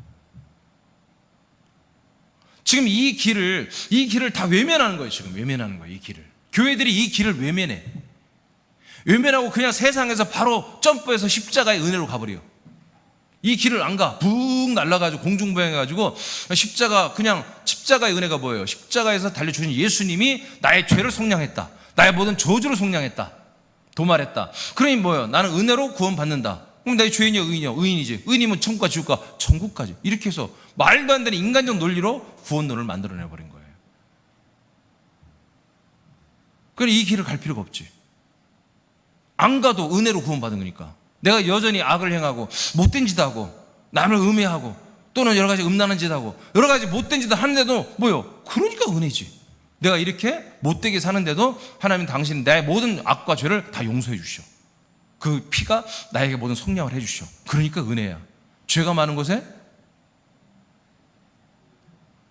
지금 이 길을 다 외면하는 거예요. 지금 외면하는 거예요. 이 길을. 교회들이 이 길을 외면해. 외면하고 그냥 세상에서 바로 점프해서 십자가의 은혜로 가버려요. 이 길을 안 가. 붕 날아가지고 공중부양해가지고 그냥 십자가의 은혜가 뭐예요? 십자가에서 달려주신 예수님이 나의 죄를 속량했다. 나의 모든 저주를 속량했다. 도말했다. 그러니 뭐예요? 나는 은혜로 구원받는다. 그럼 나의 죄인이야, 의인이야? 의인이지. 의인이면 천국까지 줄까? 천국까지. 이렇게 해서 말도 안 되는 인간적 논리로 구원론을 만들어내버린 거예요. 그래, 이 길을 갈 필요가 없지. 안 가도 은혜로 구원받은 거니까. 내가 여전히 악을 행하고 못된 짓 하고 남을 음해하고 또는 여러 가지 음란한 짓 하고 여러 가지 못된 짓을 하는데도 뭐요? 그러니까 은혜지. 내가 이렇게 못되게 사는데도 하나님 당신 내 모든 악과 죄를 다 용서해 주시오. 그 피가 나에게 모든 속량을 해 주시오. 그러니까 은혜야. 죄가 많은 곳에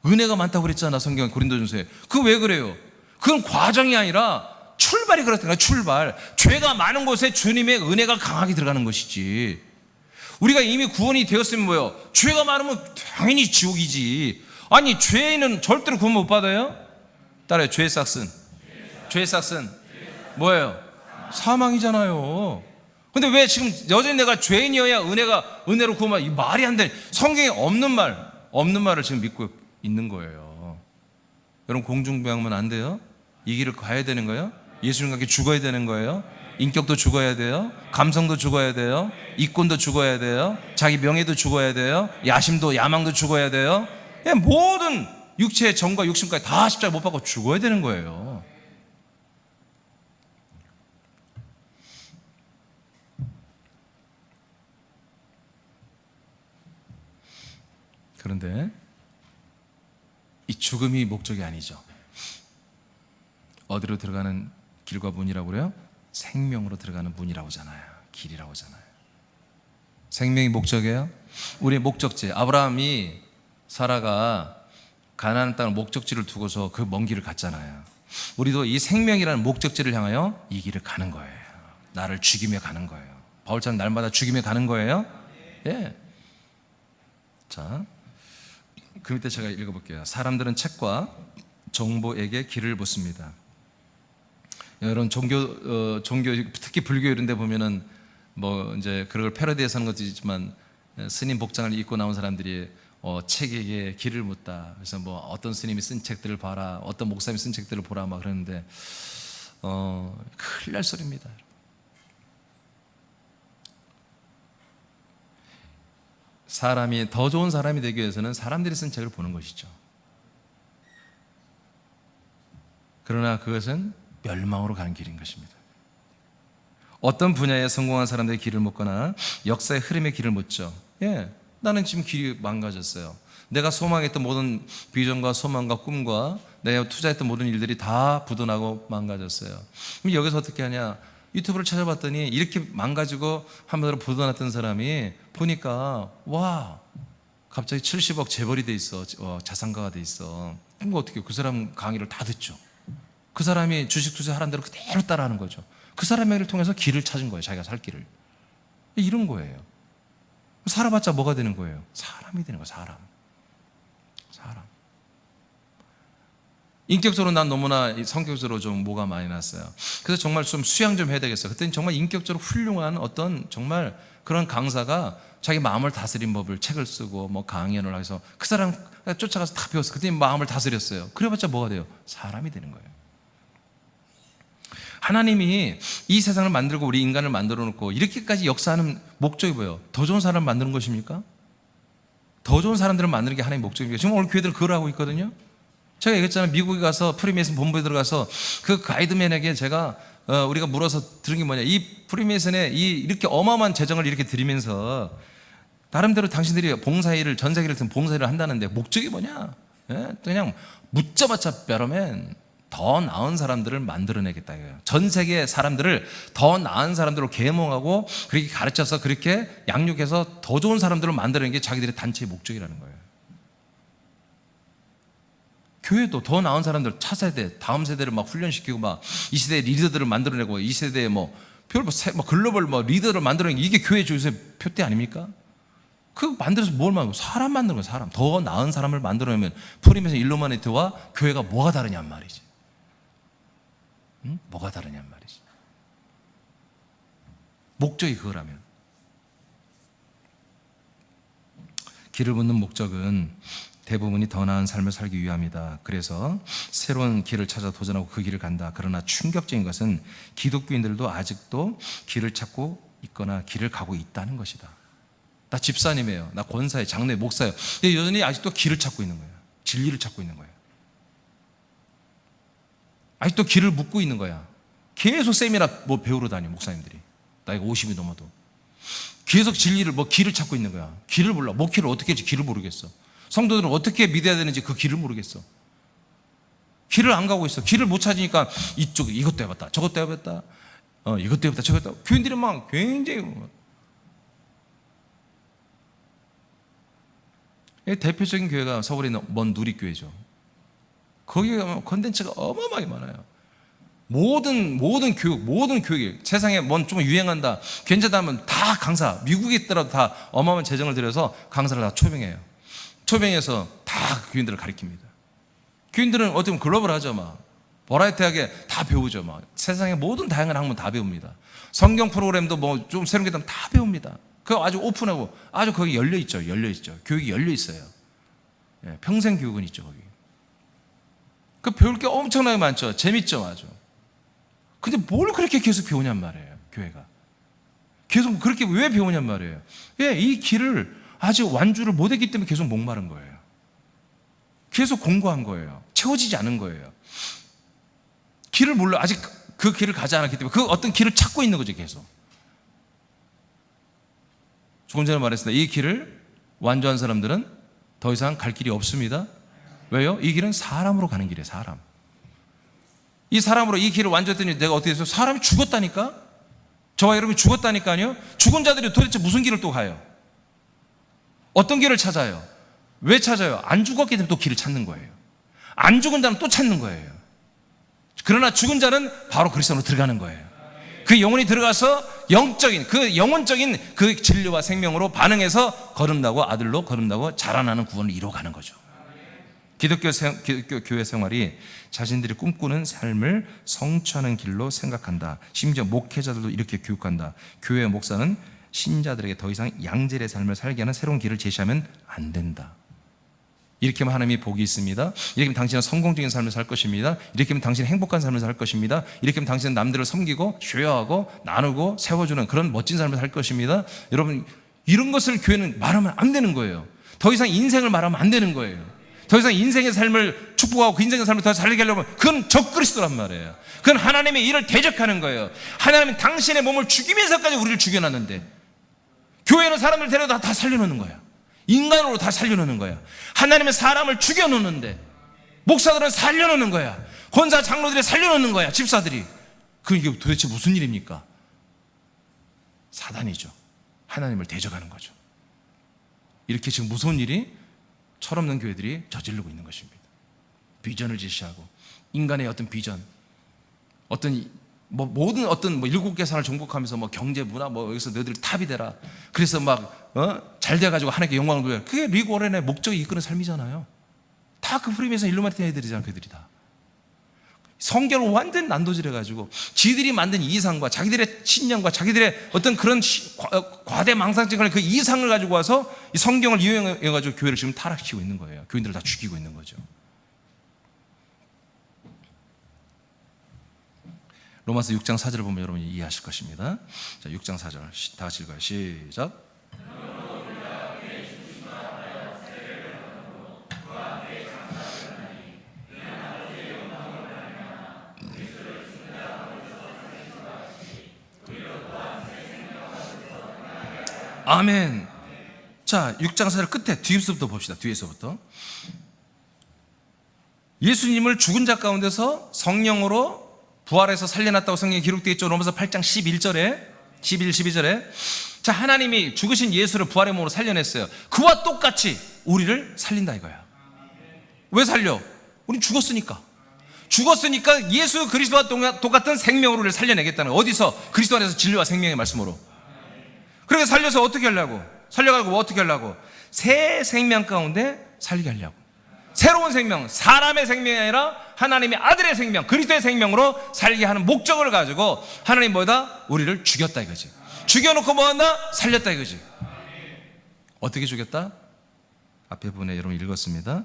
은혜가 많다고 그랬잖아, 성경 고린도전서에. 그거 왜 그래요? 그건 과정이 아니라 출발이 그렇다니까. 출발. 죄가 많은 곳에 주님의 은혜가 강하게 들어가는 것이지. 우리가 이미 구원이 되었으면 뭐예요? 죄가 많으면 당연히 지옥이지. 아니, 죄인은 절대로 구원 못 받아요? 따라요. 죄의 싹슨 뭐예요? 사망이잖아요. 근데 왜 지금 여전히 내가 죄인이어야 은혜로 구원받아? 이 말이 안 돼. 성경에 없는 말을 지금 믿고 있는 거예요. 여러분, 공중부양만 안 돼요? 이 길을 가야 되는 거예요? 예수님과 함께 죽어야 되는 거예요? 인격도 죽어야 돼요? 감성도 죽어야 돼요? 이권도 죽어야 돼요? 자기 명예도 죽어야 돼요? 야심도 야망도 죽어야 돼요? 모든 육체의 정과 욕심까지 다 십자가 못 박고 죽어야 되는 거예요. 그런데 이 죽음이 목적이 아니죠. 어디로 들어가는 길과 문이라고 그래요? 생명으로 들어가는 문이라고 하잖아요. 길이라고 하잖아요. 생명이 목적이에요? 우리의 목적지. 아브라함이 사라가 가나안 땅을 목적지를 두고서 그 먼 길을 갔잖아요. 우리도 이 생명이라는 목적지를 향하여 이 길을 가는 거예요. 나를 죽이며 가는 거예요. 바울처럼 날마다 죽이며 가는 거예요. 예. 자, 그 밑에 제가 읽어볼게요. 사람들은 책과 정보에게 길을 묻습니다. 여러분, 종교 특히 불교 이런 데 보면은 뭐 이제 그걸 패러디해서 하는 것도 있지만 스님 복장을 입고 나온 사람들이 책에게 길을 묻다. 그래서 뭐 어떤 스님이 쓴 책들을 봐라, 어떤 목사님이 쓴 책들을 보라 막 그러는데 큰일 날 소리입니다. 사람이 더 좋은 사람이 되기 위해서는 사람들이 쓴 책을 보는 것이죠. 그러나 그것은 멸망으로 가는 길인 것입니다. 어떤 분야에 성공한 사람들의 길을 묻거나 역사의 흐름의 길을 묻죠. 예, 나는 지금 길이 망가졌어요. 내가 소망했던 모든 비전과 소망과 꿈과 내가 투자했던 모든 일들이 다 부도나고 망가졌어요. 그럼 여기서 어떻게 하냐? 유튜브를 찾아봤더니 이렇게 망가지고 한번으로 부도났던 사람이 보니까 와, 갑자기 70억 재벌이 돼 있어. 자산가가 돼 있어. 그럼 어떻게 해요? 그 사람 강의를 다 듣죠. 그 사람이 주식 투자하라는 대로 그대로 따라하는 거죠. 그 사람의 일을 통해서 길을 찾은 거예요. 자기가 살 길을. 이런 거예요. 살아봤자 뭐가 되는 거예요? 사람이 되는 거예요. 사람. 인격적으로 난 너무나 성격적으로 좀 뭐가 많이 났어요. 그래서 정말 좀 수양 좀 해야 되겠어요. 그때는 정말 인격적으로 훌륭한 어떤 정말 그런 강사가 자기 마음을 다스린 법을 책을 쓰고 뭐 강연을 해서 그 사람 쫓아가서 다 배웠어요. 그때 마음을 다스렸어요. 그래봤자 뭐가 돼요? 사람이 되는 거예요. 하나님이 이 세상을 만들고 우리 인간을 만들어 놓고 이렇게까지 역사하는 목적이 뭐예요? 더 좋은 사람을 만드는 것입니까? 더 좋은 사람들을 만드는 게 하나님의 목적입니까? 지금 오늘 교회들은 그걸 하고 있거든요. 제가 얘기했잖아요. 미국에 가서 프리메이슨 본부에 들어가서 그 가이드맨에게 제가 우리가 물어서 들은 게 뭐냐, 이 프리메이슨에 이렇게 어마어마한 재정을 이렇게 드리면서 나름대로 당신들이 봉사일을, 전 세계를 든 봉사일을 한다는데 목적이 뭐냐? 예? 그냥 묻자마자 뼈라면 더 나은 사람들을 만들어내겠다 이거예요. 전 세계 사람들을 더 나은 사람들로 계몽하고 그렇게 가르쳐서 그렇게 양육해서 더 좋은 사람들을 만들어내는 게 자기들의 단체의 목적이라는 거예요. 교회도 더 나은 사람들 차세대, 다음 세대를 막 훈련시키고 막 이 시대의 리더들을 만들어내고 이 세대의 뭐 글로벌 리더를 만들어내는 게 이게 교회 요새 표대 아닙니까? 그 만들어서 뭘 만들고 사람 만드는 거예요. 사람 더 나은 사람을 만들어내면 프리메이슨 일루미나티와 교회가 뭐가 다르냔 말이지. 응? 뭐가 다르냔 말이지. 목적이 그거라면. 길을 묻는 목적은 대부분이 더 나은 삶을 살기 위함이다. 그래서 새로운 길을 찾아 도전하고 그 길을 간다. 그러나 충격적인 것은 기독교인들도 아직도 길을 찾고 있거나 길을 가고 있다는 것이다. 나 집사님이에요. 나 권사예요. 장로예요. 목사예요. 근데 여전히 아직도 길을 찾고 있는 거예요. 진리를 찾고 있는 거예요. 아직도 길을 묻고 있는 거야. 계속 세미나 뭐 배우러 다녀, 목사님들이. 나이가 50이 넘어도. 계속 진리를, 길을 찾고 있는 거야. 길을 몰라. 목회를 어떻게 할지 길을 모르겠어. 성도들은 어떻게 믿어야 되는지 그 길을 모르겠어. 길을 안 가고 있어. 길을 못 찾으니까 이것도 해봤다. 저것도 해봤다. 이것도 해봤다. 저것도 해봤다. 교인들이 막 굉장히. 대표적인 교회가 서울에 있는 먼 누리교회죠. 거기에 가면 컨텐츠가 어마어마하게 많아요. 모든 교육, 모든 교육이 세상에 좀 유행한다, 괜찮다 하면 다 강사, 미국에 있더라도 다 어마어마한 재정을 들여서 강사를 다 초빙해요. 초빙해서 다 교인들을 가르칩니다. 교인들은 어떻게 보면 글로벌하죠. 막 버라이어티하게 다 배우죠. 막 세상의 모든 다양한 학문 다 배웁니다. 성경 프로그램도 좀 새로운 게 있다면 다 배웁니다. 그거 아주 오픈하고 아주 거기 열려 있죠. 교육이 열려 있어요. 예, 평생 교육은 있죠. 거기. 그 배울 게 엄청나게 많죠. 재밌죠, 아주. 근데 뭘 그렇게 계속 배우냔 말이에요. 교회가 계속 그렇게 왜 배우냔 말이에요. 예, 이 길을 아직 완주를 못했기 때문에 계속 목마른 거예요. 계속 공부한 거예요. 채워지지 않은 거예요. 길을 몰라. 아직 그 길을 가지 않았기 때문에 그 어떤 길을 찾고 있는 거죠. 계속. 조금 전에 말했습니다. 이 길을 완주한 사람들은 더 이상 갈 길이 없습니다. 왜요? 이 길은 사람으로 가는 길이에요. 사람. 이 사람으로 이 길을 완주했더니 내가 어떻게 됐어요? 사람이 죽었다니까? 저와 여러분이 죽었다니까요? 죽은 자들이 도대체 무슨 길을 또 가요? 어떤 길을 찾아요? 왜 찾아요? 안 죽었기 때문에 또 길을 찾는 거예요. 안 죽은 자는 또 찾는 거예요. 그러나 죽은 자는 바로 그리스도로 들어가는 거예요. 그 영혼이 들어가서 영혼적인 그 진리와 생명으로 반응해서 거듭나고 아들로 거듭나고 자라나는 구원을 이루어가는 거죠. 기독교 교회 생활이 자신들이 꿈꾸는 삶을 성취하는 길로 생각한다. 심지어 목회자들도 이렇게 교육한다. 교회 목사는 신자들에게 더 이상 양질의 삶을 살게 하는 새로운 길을 제시하면 안 된다. 이렇게 하면 하나님이 복이 있습니다. 이렇게 하면 당신은 성공적인 삶을 살 것입니다. 이렇게 하면 당신은 행복한 삶을 살 것입니다. 이렇게 하면 당신은 남들을 섬기고 쉐어하고 나누고 세워주는 그런 멋진 삶을 살 것입니다. 여러분, 이런 것을 교회는 말하면 안 되는 거예요. 더 이상 인생을 말하면 안 되는 거예요. 더 이상 인생의 삶을 축복하고 그 인생의 삶을 더 살게 하려면 그건 적그리스도란 말이에요. 그건 하나님의 일을 대적하는 거예요. 하나님은 당신의 몸을 죽이면서까지 우리를 죽여놨는데 교회는 사람을 데려다 다 살려놓는 거야. 인간으로 다 살려놓는 거야. 하나님은 사람을 죽여놓는데 목사들은 살려놓는 거야. 권사 장로들이 살려놓는 거야. 집사들이. 이게 도대체 무슨 일입니까? 사단이죠. 하나님을 대적하는 거죠. 이렇게 지금 무서운 일이 철없는 교회들이 저지르고 있는 것입니다. 비전을 제시하고 인간의 어떤 비전, 모든 7개 산을 정복하면서 경제, 문화, 여기서 너희들 탑이 되라. 그래서 잘 돼가지고 하나님께 영광을 돌려. 그게 리그 오렌의 목적이 이끄는 삶이잖아요. 다 그 프리메이슨 일루미나티 애들이잖아요. 그들이 다. 성경을 완전 난도질해가지고 지들이 만든 이상과 자기들의 신념과 자기들의 어떤 그런 과대망상증을 그 이상을 가지고 와서 이 성경을 이용해가지고 교회를 지금 타락시키고 있는 거예요. 교인들을 다 죽이고 있는 거죠. 로마서 6장 4절을 보면 여러분이 이해하실 것입니다. 자, 6장 4절 다 같이 읽어요. 시작. 아멘. 자, 6장 4절 끝에 뒤에서부터 봅시다. 뒤에서부터. 예수님을 죽은 자 가운데서 성령으로 부활해서 살려놨다고 성경에 기록되어 있죠. 로마서 8장 11절에 12절에 자, 하나님이 죽으신 예수를 부활의 몸으로 살려냈어요. 그와 똑같이 우리를 살린다 이거야. 왜 살려? 우린 죽었으니까 예수 그리스도와 똑같은 생명으로 우리를 살려내겠다는 거야. 어디서? 그리스도 안에서 진리와 생명의 말씀으로. 그렇게 살려서 어떻게 하려고? 살려가지고 어떻게 하려고? 새 생명 가운데 살게 하려고. 새로운 생명, 사람의 생명이 아니라 하나님의 아들의 생명, 그리스도의 생명으로 살게 하는 목적을 가지고 하나님 뭐다? 우리를 죽였다 이거지. 죽여놓고 뭐한다? 살렸다 이거지. 어떻게 죽였다? 앞에 부분에 여러분 읽었습니다.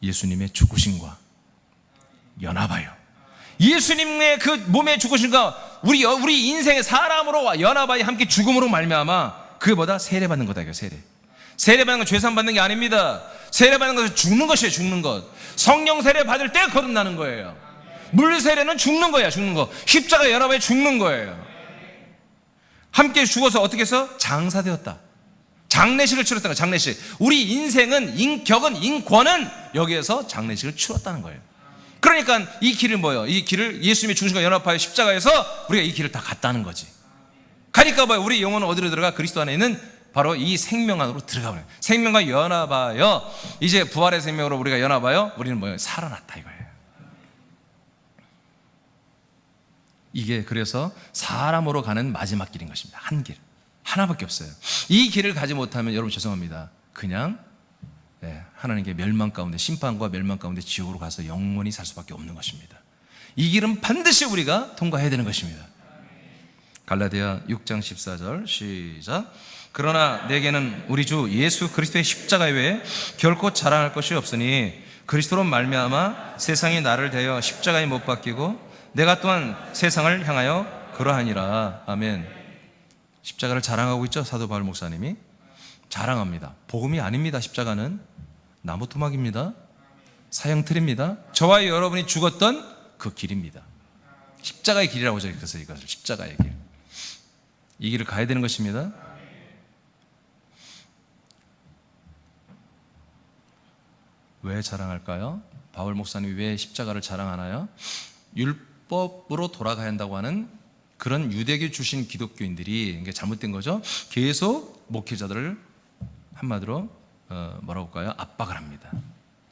예수님의 죽으심과 연합하여. 예수님의 그 몸의 죽으심과 우리 인생의 사람으로 연합하여 함께 죽음으로 말미암아 그게 뭐다? 세례받는 거다 이거. 세례받는 건 죄산 받는 게 아닙니다. 세례받는 것은 죽는 것이에요. 죽는 것. 성령 세례 받을 때 거듭나는 거예요. 물 세례는 죽는 거야. 죽는 거. 십자가 연합하여 죽는 거예요. 함께 죽어서 어떻게 해서? 장사되었다. 장례식을 치렀다는 거예요. 장례식. 우리 인생은 인권은 여기에서 장례식을 치렀다는 거예요. 그러니까 이 길은 뭐예요? 이 길을 예수님의 중심과 연합하여 십자가에서 우리가 이 길을 다 갔다는 거지. 가니까 뭐예요? 우리 영혼은 어디로 들어가? 그리스도 안에 있는 바로 이 생명 안으로 들어가 버려요. 생명과 연합하여 이제 부활의 생명으로 우리가 연합하여 우리는 뭐예요? 살아났다 이거예요. 이게 그래서 사람으로 가는 마지막 길인 것입니다. 한 길. 하나밖에 없어요. 이 길을 가지 못하면 여러분 죄송합니다. 그냥 하나님께 멸망 가운데, 심판과 멸망 가운데 지옥으로 가서 영원히 살 수밖에 없는 것입니다. 이 길은 반드시 우리가 통과해야 되는 것입니다. 갈라디아 6장 14절 시작. 그러나 내게는 우리 주 예수 그리스도의 십자가 외에 결코 자랑할 것이 없으니 그리스도로 말미암아 세상이 나를 대하여 십자가에 못 박히고 내가 또한 세상을 향하여 그러하니라. 아멘. 십자가를 자랑하고 있죠. 사도 바울 목사님이 자랑합니다. 복음이 아닙니다. 십자가는 나무 토막입니다. 사형틀입니다. 저와 여러분이 죽었던 그 길입니다. 십자가의 길이라고 적었어요. 이것을 십자가의 길. 이 길을 가야 되는 것입니다. 왜 자랑할까요? 바울 목사님이 왜 십자가를 자랑하나요? 율법으로 돌아가야 한다고 하는 그런 유대교 출신 기독교인들이 이게 잘못된 거죠. 계속 목회자들을 한마디로 뭐라고 할까요? 압박을 합니다.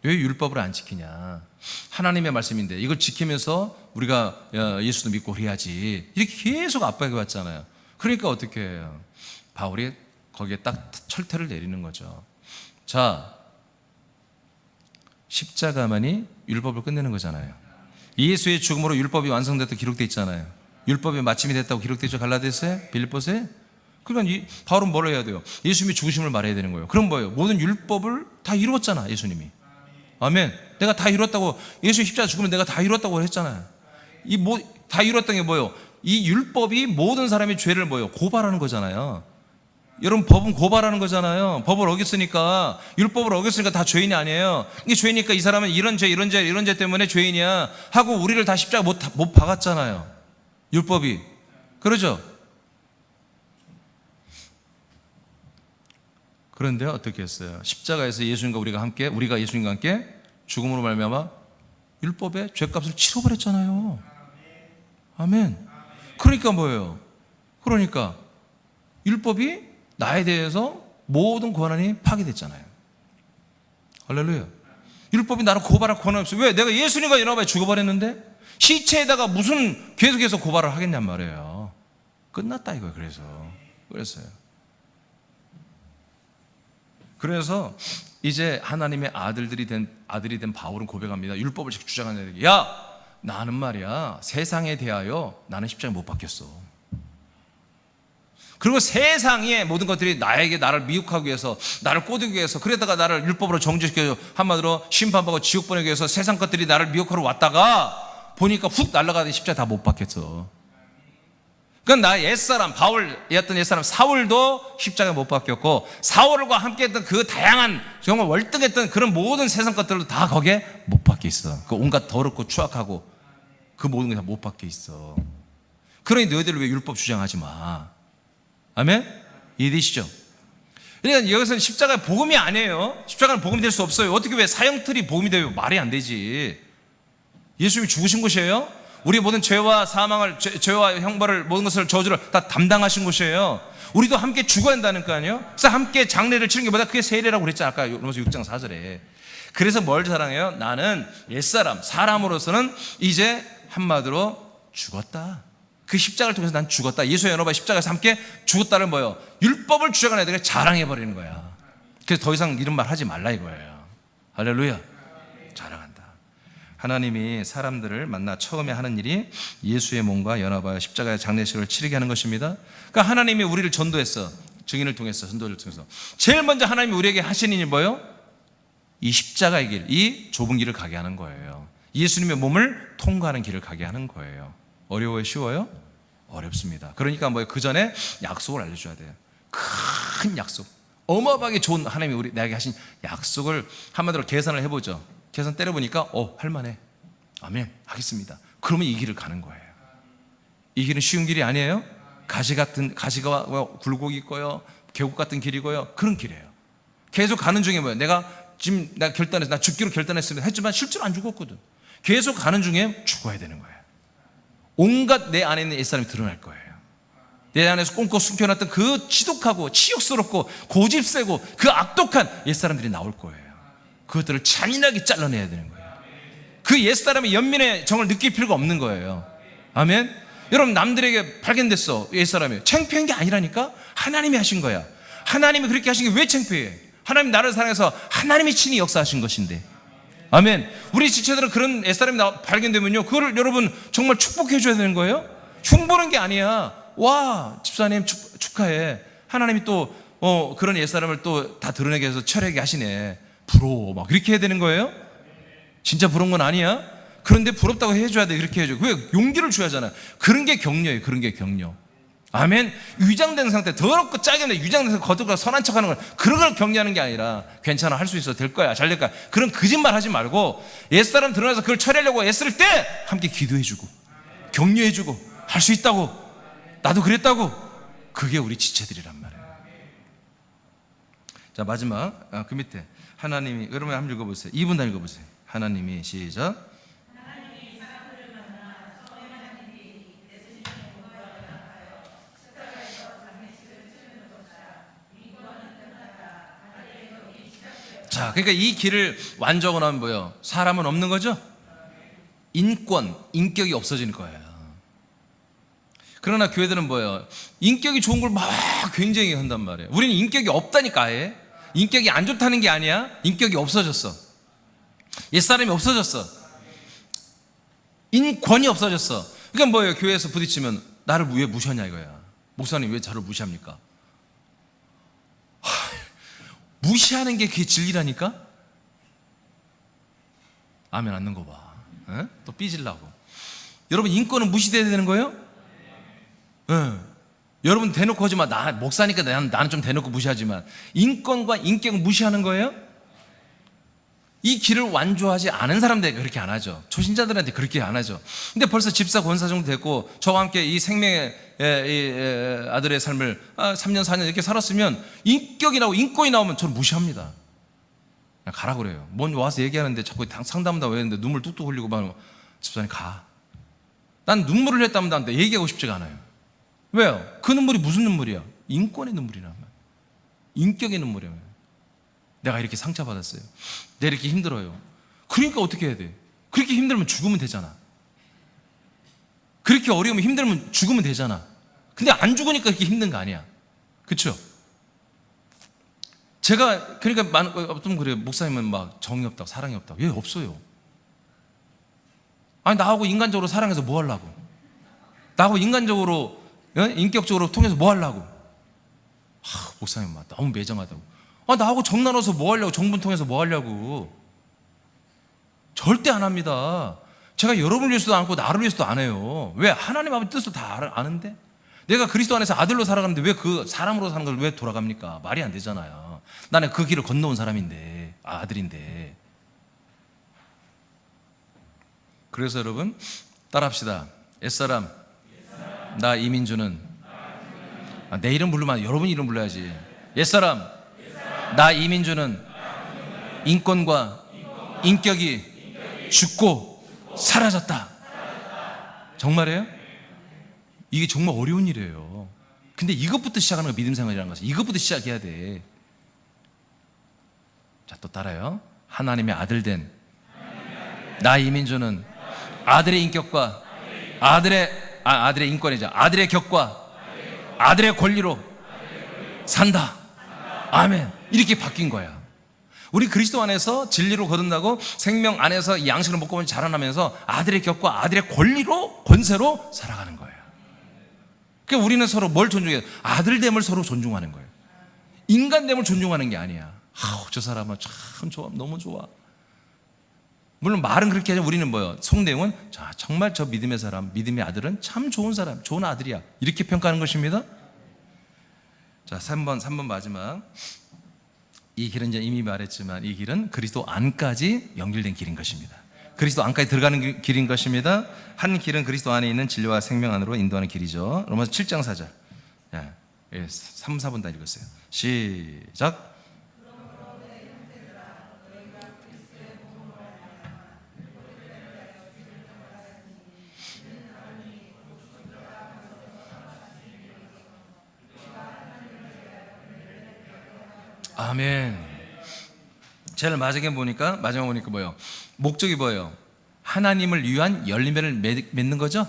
왜 율법을 안 지키냐? 하나님의 말씀인데 이걸 지키면서 우리가 예수도 믿고 그래야지. 이렇게 계속 압박해 왔잖아요. 그러니까 어떻게 해요? 바울이 거기에 딱 철퇴를 내리는 거죠. 자, 십자가만이 율법을 끝내는 거잖아요. 예수의 죽음으로 율법이 완성됐다고 기록되어 있잖아요. 율법이 마침이 됐다고 기록되어 있죠. 갈라디아서에, 빌립보서에. 그러니까 바울은 뭘 해야 돼요? 예수님이 죽으심을 말해야 되는 거예요. 그럼 뭐예요? 모든 율법을 다 이루었잖아, 예수님이. 아멘. 내가 다 이뤘다고, 예수 십자가 죽으면 내가 다 이뤘다고 했잖아요. 다 이뤘던 게 뭐예요? 이 율법이 모든 사람의 죄를 뭐예요? 고발하는 거잖아요. 여러분, 법은 고발하는 거잖아요. 법을 어겼으니까, 율법을 어겼으니까 다 죄인이 아니에요. 이게 죄니까 이 사람은 이런 죄 때문에 죄인이야 하고 우리를 다 십자가 못 박았잖아요. 율법이. 그러죠? 그런데 어떻게 했어요? 십자가에서 우리가 예수님과 함께 죽음으로 말미암아 율법의 죄값을 치러버렸잖아요. 아멘. 그러니까 뭐예요? 그러니까 율법이 나에 대해서 모든 권한이 파기됐잖아요. 할렐루야. 율법이 나를 고발할 권한이 없어요. 왜? 내가 예수님과 연합하여 죽어버렸는데 시체에다가 무슨 계속해서 고발을 하겠냔 말이에요. 끝났다 이거예요. 그랬어요. 그래서 이제 하나님의 아들이 된 바울은 고백합니다. 율법을 주장하는 애들에게, 야, 나는 말이야 세상에 대하여 나는 십자가에 못 박혔어. 그리고 세상의 모든 것들이 나를 미혹하기 위해서, 나를 꼬드기 위해서, 그러다가 나를 율법으로 정죄시켜 한마디로 심판받고 지옥 보내기 위해서 세상 것들이 나를 미혹하러 왔다가 보니까 훅 날아가더니 십자가에 다 못 박혔어. 그러니까 나 옛사람, 바울이었던 옛사람 사울도 십자가에 못 박혔고, 사울과 함께했던 그 다양한 정말 월등했던 그런 모든 세상 것들도 다 거기에 못 박혀 있어. 그 온갖 더럽고 추악하고 그 모든 게 다 못 박혀 있어. 그러니 너희들 왜 율법 주장하지 마. 아멘? 이해되시죠? 그러니까 여기서는 십자가가 복음이 아니에요. 십자가는 복음이 될 수 없어요. 어떻게 왜 사형틀이 복음이 돼요? 말이 안 되지. 예수님이 죽으신 곳이에요. 우리 모든 죄와 사망을, 죄와 형벌을, 모든 것을, 저주를 다 담당하신 곳이에요. 우리도 함께 죽어야 한다니까요. 그래서 함께 장례를 치는 게 뭐다? 그게 세례라고 그랬잖아요. 아까 로마서 6장 4절에. 그래서 뭘 자랑해요? 나는 옛사람, 사람으로서는 이제 한마디로 죽었다. 그 십자가를 통해서 난 죽었다. 예수의 연합의 십자가에서 함께 죽었다를 뭐예요? 율법을 주장하는 애들이 자랑해버리는 거야. 그래서 더 이상 이런 말 하지 말라 이거예요. 할렐루야. 자랑한다. 하나님이 사람들을 만나 처음에 하는 일이 예수의 몸과 연합하여 십자가의 장례식을 치르게 하는 것입니다. 그러니까 하나님이 우리를 전도했어. 증인을 통해서, 전도를 통해서. 제일 먼저 하나님이 우리에게 하신 일이 뭐예요? 이 십자가의 길, 이 좁은 길을 가게 하는 거예요. 예수님의 몸을 통과하는 길을 가게 하는 거예요. 어려워요? 쉬워요? 어렵습니다. 그러니까 뭐예요? 그 전에 약속을 알려줘야 돼요. 큰 약속, 어마어마하게 좋은 하나님이 나에게 하신 약속을 한마디로 계산을 해보죠. 계산 때려보니까 할만해. 아멘, 하겠습니다. 그러면 이 길을 가는 거예요. 이 길은 쉬운 길이 아니에요. 가시가 굴곡이 있고요, 계곡 같은 길이고요, 그런 길이에요. 계속 가는 중에 뭐예요? 내가 결단해서 나 죽기로 결단했습니다 했지만 실제로 안 죽었거든. 계속 가는 중에 죽어야 되는 거예요. 온갖 내 안에 있는 옛사람이 드러날 거예요. 내 안에서 꽁꽁 숨겨놨던 그 지독하고 치욕스럽고 고집세고 그 악독한 옛사람들이 나올 거예요. 그것들을 잔인하게 잘라내야 되는 거예요. 그 옛사람의 연민의 정을 느낄 필요가 없는 거예요. 아멘. 여러분, 남들에게 발견됐어, 옛사람이. 창피한 게 아니라니까. 하나님이 하신 거야. 하나님이 그렇게 하신 게 왜 창피해? 하나님 나를 사랑해서 하나님이 친히 역사하신 것인데. 아멘. 우리 지체들은 그런 옛사람이 발견되면요, 그거를 여러분 정말 축복해 줘야 되는 거예요. 흉보는 게 아니야. 와, 집사님 축하해. 하나님이 또 그런 옛사람을 또 다 드러내게 해서 철회하게 하시네. 부러워. 막 그렇게 해야 되는 거예요? 진짜 부러운 건 아니야. 그런데 부럽다고 해줘야 돼. 그렇게 해줘. 왜? 용기를 줘야 하잖아. 그런 게 격려예요. 그런 게 격려. 아멘. 위장된 상태, 더럽고 짜겠네, 위장된 상태 겉으로 선한 척하는 걸, 그런 걸 격려하는 게 아니라 괜찮아, 할 수 있어, 될 거야, 잘 될 거야, 그런 거짓말 하지 말고 옛사람 드러나서 그걸 처리하려고 애쓸 때 함께 기도해주고 격려해주고, 할 수 있다고, 나도 그랬다고. 그게 우리 지체들이란 말이에요. 자, 마지막 그 밑에 하나님이, 그러면 한번 읽어보세요. 2분 다 읽어보세요. 하나님이, 시작. 자, 그러니까 이 길을 완주하고 나면 뭐예요? 사람은 없는 거죠? 인격이 없어지는 거예요. 그러나 교회들은 뭐예요? 인격이 좋은 걸 막 굉장히 한단 말이에요. 우리는 인격이 없다니까. 아예 인격이 안 좋다는 게 아니야. 인격이 없어졌어. 옛사람이 없어졌어. 인권이 없어졌어. 그러니까 뭐예요? 교회에서 부딪히면 나를 왜 무시하냐 이거야. 목사님 왜 저를 무시합니까? 무시하는 게 그게 진리라니까? 아멘 않는 거 봐. 에? 또 삐질라고. 여러분, 인권은 무시돼야 되는 거예요? 여러분 대놓고 하지 마. 나 목사니까 나는 좀 대놓고 무시하지만 인권과 인격을 무시하는 거예요? 이 길을 완주하지 않은 사람들에게 그렇게 안 하죠. 초신자들한테 그렇게 안 하죠. 근데 벌써 집사 권사 정도 됐고 저와 함께 이 생명의 아들의 삶을 3년 4년 이렇게 살았으면 인격이 나오고 인권이 나오면 저는 무시합니다. 그냥 가라 그래요. 뭔 와서 얘기하는데 자꾸 상담한다고 했는데 눈물 뚝뚝 흘리고 막 집사님 가. 난 눈물을 했다면 나한테 얘기하고 싶지가 않아요. 왜요? 그 눈물이 무슨 눈물이야? 인권의 눈물이란 말이야. 인격의 눈물이야. 내가 이렇게 상처받았어요. 내가 이렇게 힘들어요. 그러니까 어떻게 해야 돼? 그렇게 힘들면 죽으면 되잖아. 그렇게 어려우면 힘들면 죽으면 되잖아. 근데 안 죽으니까 그렇게 힘든 거 아니야. 그렇죠? 제가 그러니까 어떤 그래요. 목사님은 막 정이 없다고, 사랑이 없다고. 왜 없어요? 아니 나하고 인간적으로 사랑해서 뭐 하려고? 나하고 인간적으로 인격적으로 통해서 뭐 하려고? 목사님 너무 매정하다고. 나하고 정 나눠서 뭐 하려고? 정분 통해서 뭐 하려고? 절대 안 합니다. 제가 여러분을 위해서도 안 하고 나를 위해서도 안 해요. 왜? 하나님 아버지 뜻을 다 아는데? 내가 그리스도 안에서 아들로 살아가는데 왜 그 사람으로 사는 걸 왜 돌아갑니까? 말이 안 되잖아요. 나는 그 길을 건너온 사람인데, 아들인데. 그래서 여러분 따라합시다. 옛사람 나 이민주는, 내 이름 부르면 여러분 이름 불러야지. 옛사람 나 이민주는 인권과 인격이 죽고 사라졌다. 정말이에요? 이게 정말 어려운 일이에요. 근데 이것부터 시작하는 거 믿음 생활이라는 것은 이것부터 시작해야 돼. 자, 또 따라요. 하나님의 아들 된 나 이민주는 아들의 인격과 아들의 인권이죠. 아들의 격과 아들의 권리로 산다. 아멘. 이렇게 바뀐 거야. 우리 그리스도 안에서 진리로 거듭나고 생명 안에서 이 양식을 먹고 자라나면서 아들의 격과 아들의 권리로, 권세로 살아가는 거예요. 그러니까 우리는 서로 뭘 존중해요? 아들됨을 서로 존중하는 거예요. 인간됨을 존중하는 게 아니야. 저 사람은 참 좋아, 너무 좋아. 물론 말은 그렇게 하지만 우리는 뭐예요? 속내용은 정말 저 믿음의 사람, 믿음의 아들은 참 좋은 사람, 좋은 아들이야. 이렇게 평가하는 것입니다. 자, 3번 마지막. 이 길은 이제 이미 말했지만 이 길은 그리스도 안까지 연결된 길인 것입니다. 그리스도 안까지 들어가는 길인 것입니다. 한 길은 그리스도 안에 있는 진리와 생명 안으로 인도하는 길이죠. 로마서 7장 4절. 3, 4분 다 읽었어요. 시작. 아멘. 제일 마지막에 보니까 뭐예요? 목적이 뭐예요? 하나님을 위한 열매를 맺는 거죠?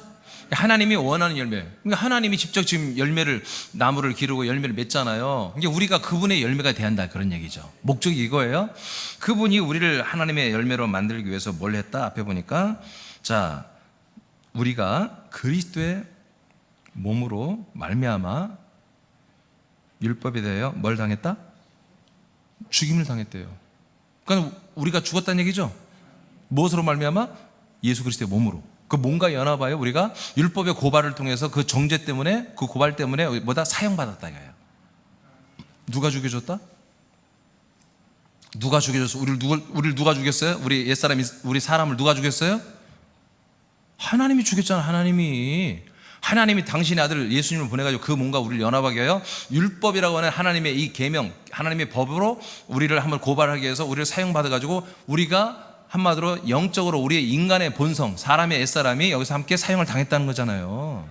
하나님이 원하는 열매. 그러니까 하나님이 직접 지금 열매를, 나무를 기르고 열매를 맺잖아요. 그러니까 우리가 그분의 열매가 돼야 한다, 그런 얘기죠. 목적이 이거예요. 그분이 우리를 하나님의 열매로 만들기 위해서 뭘 했다? 앞에 보니까, 자, 우리가 그리스도의 몸으로 말미암아 율법에 대하여 뭘 당했다? 죽임을 당했대요. 그러니까 우리가 죽었다는 얘기죠. 무엇으로 말미암아? 예수 그리스도의 몸으로. 그 몸과 연합하여 우리가 율법의 고발을 통해서 그 정죄 때문에, 그 고발 때문에 뭐다? 사형받았다 이거예요. 누가 죽여줬다? 누가 죽여줬어? 우리를 누가 죽였어요? 우리 옛사람이, 우리 사람을 누가 죽였어요? 하나님이 죽였잖아. 하나님이 당신의 아들 예수님을 보내가지고 그 몸과 우리를 연합하게 하여 율법이라고 하는 하나님의 이 계명, 하나님의 법으로 우리를 한번 고발하기 위해서 우리를 사용받아가지고 우리가 한마디로 영적으로 우리의 인간의 본성, 사람의 옛사람이 여기서 함께 사용을 당했다는 거잖아요.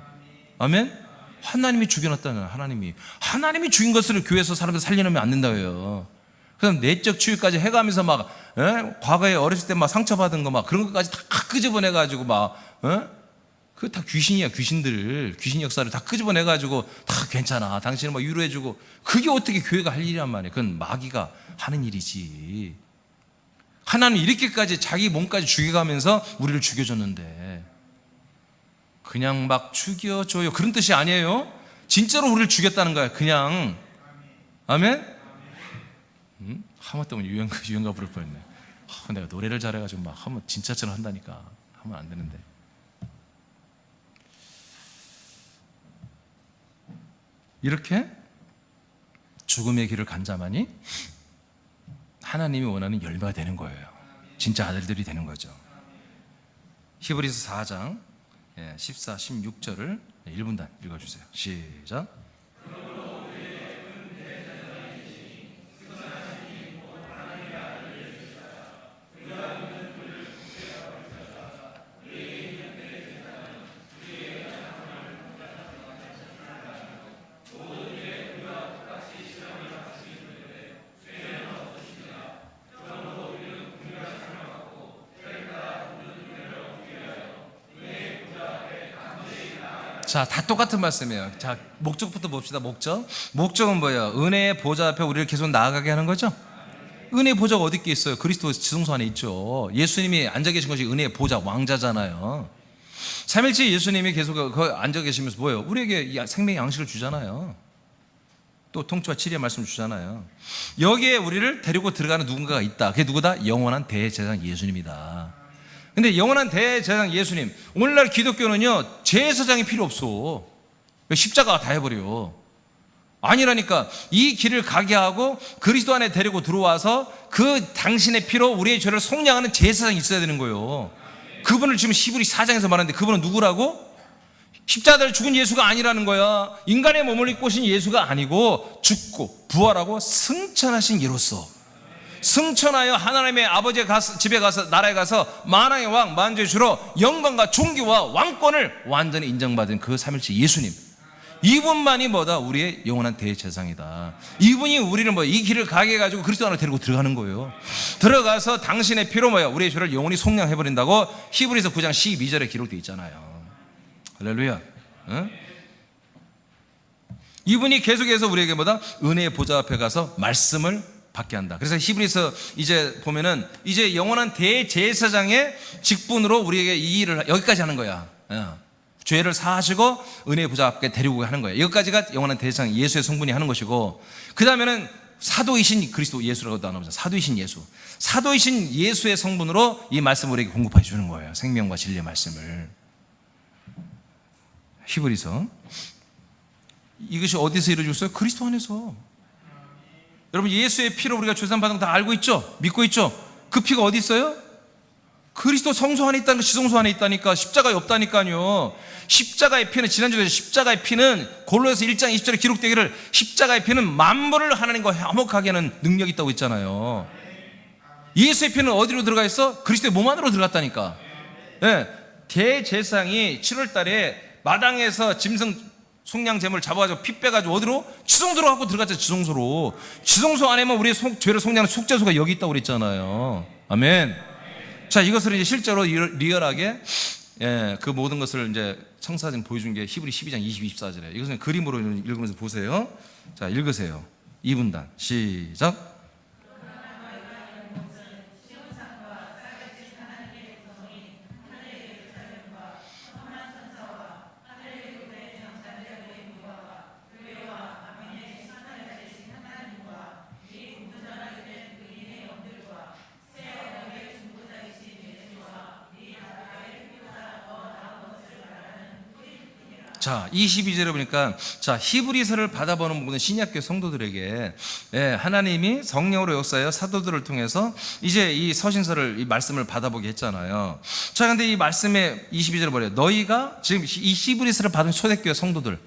아멘? 하나님이 죽여놨다는, 하나님이 죽인 것을 교회에서 사람들 살려놓으면 안 된다고요. 그래서 내적 치유까지 해가면서 막, 과거에 어렸을 때 막 상처받은 거 막 그런 것까지 다 끄집어내가지고 막, 그거 다 귀신이야. 귀신 역사를 다 끄집어내가지고 다 괜찮아, 당신은 막 위로해주고. 그게 어떻게 교회가 할 일이란 말이에요. 그건 마귀가 하는 일이지. 하나님 이렇게까지 자기 몸까지 죽여가면서 우리를 죽여줬는데 그냥 막 죽여줘요, 그런 뜻이 아니에요. 진짜로 우리를 죽였다는 거야. 그냥. 아멘? 하마터면 유행가 부를 뻔했네. 내가 노래를 잘해가지고 막 하면 진짜처럼 한다니까. 하면 안 되는데. 이렇게 죽음의 길을 간 자만이 하나님이 원하는 열매가 되는 거예요. 진짜 아들들이 되는 거죠. 히브리서 4장 14, 16절을 1분단 읽어주세요. 시작. 자, 다 똑같은 말씀이에요. 자, 목적부터 봅시다. 목적은 뭐예요? 은혜의 보좌 앞에 우리를 계속 나아가게 하는 거죠. 은혜 보좌가 어디 있겠어요? 그리스도 지성소 안에 있죠. 예수님이 앉아 계신 것이 은혜의 보좌, 왕자잖아요. 삼일째 예수님이 계속 앉아 계시면서 뭐예요? 우리에게 생명의 양식을 주잖아요. 또 통치와 치리의 말씀을 주잖아요. 여기에 우리를 데리고 들어가는 누군가가 있다. 그게 누구다? 영원한 대제사장 예수님이다. 근데 영원한 대제사장 예수님, 오늘날 기독교는요 제사장이 필요 없어. 십자가가 다 해버려. 아니라니까. 이 길을 가게 하고 그리스도 안에 데리고 들어와서 그 당신의 피로 우리의 죄를 속량하는 제사장이 있어야 되는 거예요. 그분을 지금 히브리 4장에서 말하는데 그분은 누구라고? 십자가를 죽은 예수가 아니라는 거야. 인간의 몸을 입고 오신 예수가 아니고 죽고 부활하고 승천하신 예로서, 승천하여 하나님의 아버지의 집에 가서, 나라에 가서 만왕의 왕 만주의 주로 영광과 존귀와 왕권을 완전히 인정받은 그 삼일째 예수님, 이분만이 뭐다? 우리의 영원한 대제사장이다. 이분이 우리를 이 길을 가게 해가지고 그리스도 안으로 데리고 들어가는 거예요. 들어가서 당신의 피로 우리의 죄를 영원히 속량해버린다고 히브리서 9장 12절에 기록되어 있잖아요. 할렐루야. 응? 이분이 계속해서 우리에게 은혜의 보좌 앞에 가서 말씀을 받게 한다. 그래서 히브리서 이제 보면은 이제 영원한 대제사장의 직분으로 우리에게 이 일을 여기까지 하는 거야. 죄를 사하시고 은혜의 보좌 앞에 데리고 하는 거예요. 여기까지가 영원한 대제사장 예수의 성분이 하는 것이고, 그 다음에는 사도이신 그리스도 예수라고 나옵니다. 사도이신 예수, 사도이신 예수의 성분으로 이 말씀을 우리에게 공급해 주는 거예요. 생명과 진리의 말씀을. 히브리서, 이것이 어디서 이루어졌어요? 그리스도 안에서. 여러분, 예수의 피로 우리가 죄산 받은 거 다 알고 있죠? 믿고 있죠? 그 피가 어디 있어요? 그리스도 성소 안에 있다는 거, 지성소 안에 있다니까. 십자가에 없다니까요. 십자가의 피는, 지난주에 십자가의 피는 골로새서 1장 20절에 기록되기를 십자가의 피는 만물을 하나님과 화목하게 하는 능력이 있다고 했잖아요. 예수의 피는 어디로 들어가 있어? 그리스도의 몸 안으로 들어갔다니까. 네. 대제사장이 7월 달에 마당에서 짐승 속량 제물 잡아가지고 피 빼가지고 어디로? 지성소로 갖고 들어갔죠. 지성소로. 지성소 안에만 우리의 죄를 속량하는 속죄소가 여기 있다고 그랬잖아요. 아멘. 자, 이것을 이제 실제로 리얼하게 그 모든 것을 이제 청사진 보여준 게 히브리 12장 24절에, 이것은 그림으로 읽으면서 보세요. 자, 읽으세요. 2분단 시작. 자, 22절에 보니까, 자, 히브리서를 받아보는 모든 신약교 성도들에게 하나님이 성령으로 역사하여 사도들을 통해서 이제 이 서신서를, 이 말씀을 받아보게 했잖아요. 자, 근데 이 말씀에 22절에 뭐래요? 너희가 지금 이 히브리서를 받은 초대교회 성도들,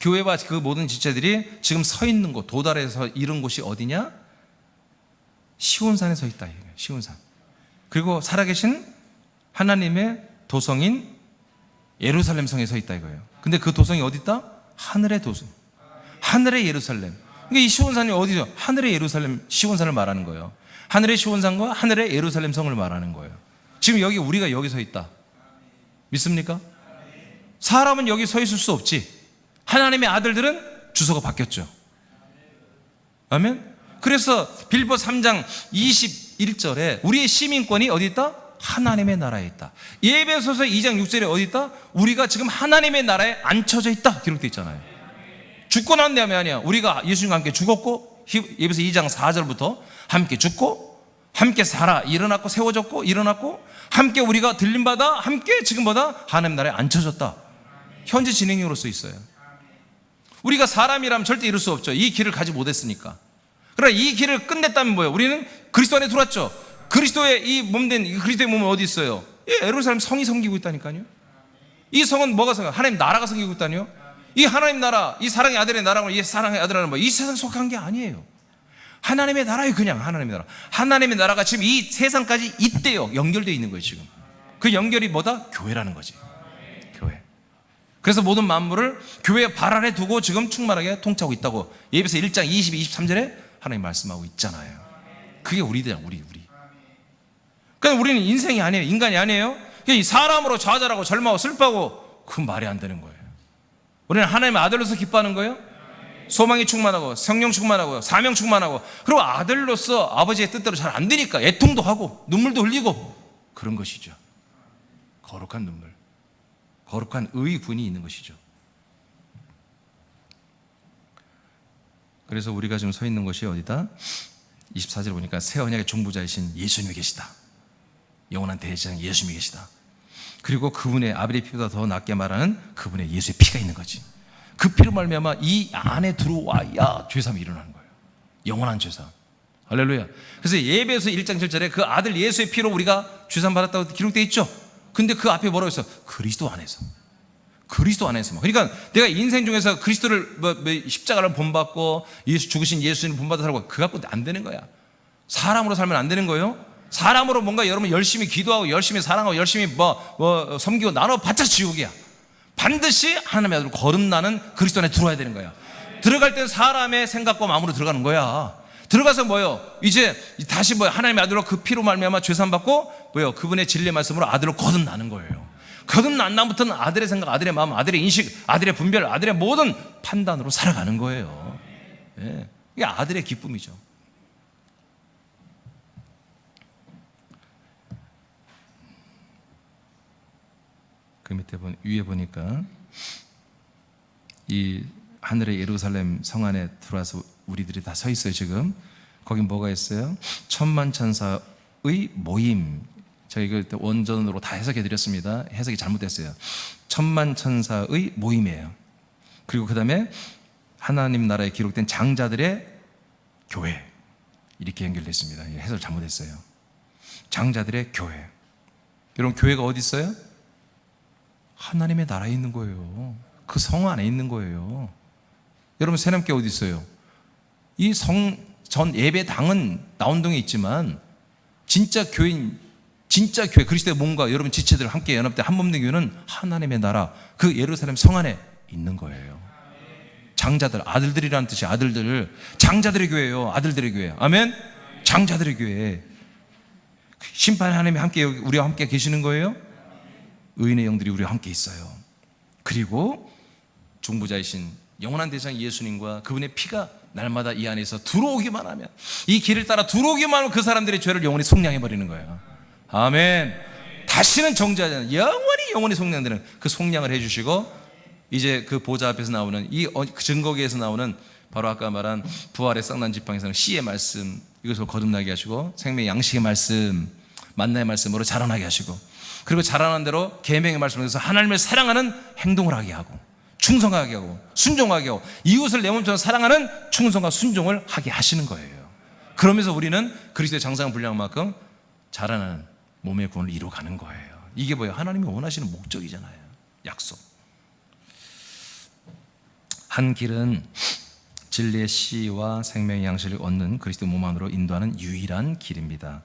교회와 그 모든 지체들이 지금 서 있는 곳, 도달해서 이른 곳이 어디냐? 시온산에 서 있다. 시온산. 그리고 살아계신 하나님의 도성인 예루살렘 성에 서 있다 이거예요. 근데 그 도성이 어디 있다? 하늘의 도성, 하늘의 예루살렘. 그러니까 이 시온산이 어디죠? 하늘의 예루살렘, 시온산을 말하는 거예요. 하늘의 시온산과 하늘의 예루살렘 성을 말하는 거예요. 지금 여기 우리가 여기 서 있다. 믿습니까? 사람은 여기 서 있을 수 없지. 하나님의 아들들은 주소가 바뀌었죠. 아멘. 그래서 빌보 3장 21절에 우리의 시민권이 어디 있다? 하나님의 나라에 있다. 에베소서 2장 6절에 어디 있다? 우리가 지금 하나님의 나라에 앉혀져 있다 기록되어 있잖아요. 죽고 난 다음에 아니야. 우리가 예수님과 함께 죽었고, 에베소 2장 4절부터 함께 죽고 함께 살아 일어났고 세워졌고 일어났고 함께 우리가 들림받아 함께 지금 하나님 나라에 앉혀졌다. 현재 진행형으로 써 있어요. 우리가 사람이라면 절대 이룰 수 없죠. 이 길을 가지 못했으니까. 그러나 이 길을 끝냈다면 뭐예요? 우리는 그리스도 안에 들어왔죠. 그리스도의 이 몸된 그리스도의 몸은 어디 있어요? 예루살렘 성이 섬기고 있다니까요. 이 성은 뭐가 섬겨? 하나님 나라가 섬기고 있다니요. 이 하나님 나라, 이 사랑의 아들의 나라고, 이 사랑의 아들이라는 이 세상 속한 게 아니에요. 하나님의 나라예요. 그냥 하나님의 나라. 하나님의 나라가 지금 이 세상까지 있대요. 연결되어 있는 거예요. 지금 그 연결이 뭐다? 교회라는 거지. 교회. 그래서 모든 만물을 교회의 발 아래 두고 지금 충만하게 통치하고 있다고 에베소 1장 22, 23절에 하나님 말씀하고 있잖아요. 그게 우리들이야. 우리. 그러니까 우리는 인생이 아니에요. 인간이 아니에요. 사람으로 좌절하고 절망하고 슬퍼하고, 그 말이 안 되는 거예요. 우리는 하나님의 아들로서 기뻐하는 거예요. 소망이 충만하고 성령 충만하고 사명 충만하고, 그리고 아들로서 아버지의 뜻대로 잘 안 되니까 애통도 하고 눈물도 흘리고 그런 것이죠. 거룩한 눈물, 거룩한 의군이 있는 것이죠. 그래서 우리가 지금 서 있는 것이 어디다? 24절 보니까 새 언약의 중보자이신 예수님이 계시다. 영원한 대제사장 예수님이 계시다. 그리고 그분의 아벨의 피보다 더 낫게 말하는 그분의 예수의 피가 있는 거지. 그 피로 말미암아 이 안에 들어와야 죄사함이 일어나는 거예요. 영원한 죄사함. 할렐루야. 그래서 예배에서 1장 7절에 그 아들 예수의 피로 우리가 죄사함 받았다고 기록되어 있죠. 근데 그 앞에 뭐라고 했어? 그리스도 안에서. 그리스도 안에서. 그러니까 내가 인생 중에서 그리스도를 십자가를 본받고 예수 죽으신 예수님을 본받아 살고 그 갖고 안 되는 거야. 사람으로 살면 안 되는 거예요. 사람으로 뭔가 여러분 열심히 기도하고 열심히 사랑하고 열심히 섬기고 나눠봤자 지옥이야. 반드시 하나님의 아들로 거듭나는 그리스도 안에 들어와야 되는 거야. 들어갈 땐 사람의 생각과 마음으로 들어가는 거야. 들어가서 뭐요? 이제 다시 하나님의 아들로 그 피로 말미암아 죄사함 받고 그분의 진리의 말씀으로 아들로 거듭나는 거예요. 거듭난 다음부터는 아들의 생각, 아들의 마음, 아들의 인식, 아들의 분별, 아들의 모든 판단으로 살아가는 거예요. 예. 이게 아들의 기쁨이죠. 그 밑에 위에 보니까 이 하늘의 예루살렘 성 안에 들어와서 우리들이 다 서 있어요. 지금 거긴 뭐가 있어요? 천만 천사의 모임. 저희 그 원전으로 다 해석해 드렸습니다. 해석이 잘못됐어요. 천만 천사의 모임이에요. 그리고 그 다음에 하나님 나라에 기록된 장자들의 교회, 이렇게 연결됐습니다. 해설 잘못했어요. 장자들의 교회. 여러분, 교회가 어디 있어요? 하나님의 나라에 있는 거예요. 그 성 안에 있는 거예요. 여러분, 새남교 어디 있어요? 이 전 예배당은 나운동에 있지만 진짜 교인, 진짜 교회, 그리스도의 몸과 여러분 지체들 함께 연합된 한몸된 교회는 하나님의 나라, 그 예루살렘 성 안에 있는 거예요. 장자들, 아들들이라는 뜻이 아들들, 장자들의 교회예요. 아들들의 교회. 아멘. 장자들의 교회. 심판의 하나님이 함께 우리와 함께 계시는 거예요. 의인의 영들이 우리와 함께 있어요. 그리고 중보자이신 영원한 대상 예수님과 그분의 피가 날마다 이 안에서 들어오기만 하면, 이 길을 따라 들어오기만 하면 그 사람들의 죄를 영원히 속량해 버리는 거예요. 아멘. 다시는 정죄하지 않는, 영원히 속량되는 그 속량을 해주시고, 이제 그 보좌 앞에서 나오는 이 증거기에서 나오는 바로 아까 말한 부활의 쌍난 지팡이에서는 씨의 말씀, 이것을 거듭나게 하시고, 생명의 양식의 말씀, 만나의 말씀으로 자라나게 하시고, 그리고 자라난 대로 계명의 말씀을 통해서 하나님을 사랑하는 행동을 하게 하고, 충성하게 하고, 순종하게 하고, 이웃을 내 몸처럼 사랑하는 충성과 순종을 하게 하시는 거예요. 그러면서 우리는 그리스도의 장성한 분량 만큼 자라나는 몸의 구원을 이루어가는 거예요. 이게 뭐예요? 하나님이 원하시는 목적이잖아요. 약속. 한 길은 진리의 씨와 생명의 양식을 얻는 그리스도 몸 안으로 인도하는 유일한 길입니다.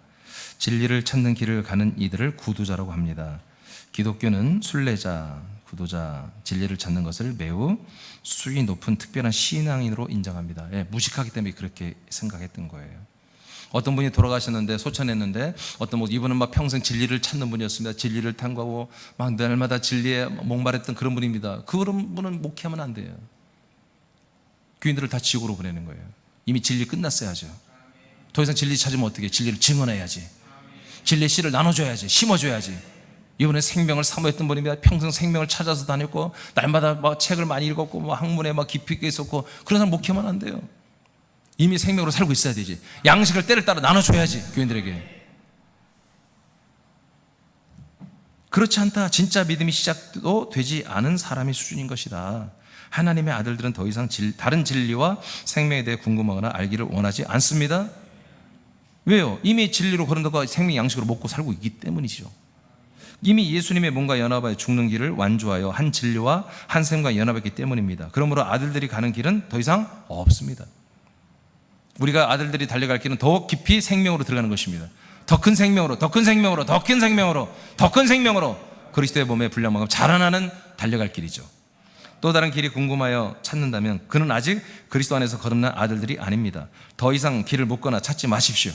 진리를 찾는 길을 가는 이들을 구도자라고 합니다. 기독교는 순례자, 구도자, 진리를 찾는 것을 매우 수위 높은 특별한 신앙인으로 인정합니다. 무식하기 때문에 그렇게 생각했던 거예요. 어떤 분이 돌아가셨는데, 소천했는데, 이분은 평생 진리를 찾는 분이었습니다. 진리를 탐구하고 날마다 진리에 목말했던 그런 분입니다. 그런 분은 목회하면 안 돼요. 교인들을 다 지옥으로 보내는 거예요. 이미 진리 끝났어야죠. 더 이상 진리 찾으면 어떻게? 진리를 증언해야지. 진리의 씨를 나눠줘야지. 심어줘야지. 이번에 생명을 사모했던 분입니다. 평생 생명을 찾아서 다녔고, 날마다 책을 많이 읽었고, 학문에 깊이 있게 있었고, 그런 사람 목회하면 안 돼요. 이미 생명으로 살고 있어야 되지. 양식을 때를 따라 나눠줘야지, 교인들에게. 그렇지 않다. 진짜 믿음이 시작도 되지 않은 사람의 수준인 것이다. 하나님의 아들들은 더 이상 다른 진리와 생명에 대해 궁금하거나 알기를 원하지 않습니다. 왜요? 이미 진리로 거듭나고 생명 양식으로 먹고 살고 있기 때문이죠. 이미 예수님의 몸과 연합하여 죽는 길을 완주하여 한 진리와 한 샘과 연합했기 때문입니다. 그러므로 아들들이 가는 길은 더 이상 없습니다. 우리가 아들들이 달려갈 길은 더 깊이 생명으로 들어가는 것입니다. 더 큰 생명으로, 더 큰 생명으로, 더 큰 생명으로, 더 큰 생명으로 그리스도의 몸의 분량만큼 자라나는 달려갈 길이죠. 또 다른 길이 궁금하여 찾는다면 그는 아직 그리스도 안에서 거듭난 아들들이 아닙니다. 더 이상 길을 묻거나 찾지 마십시오.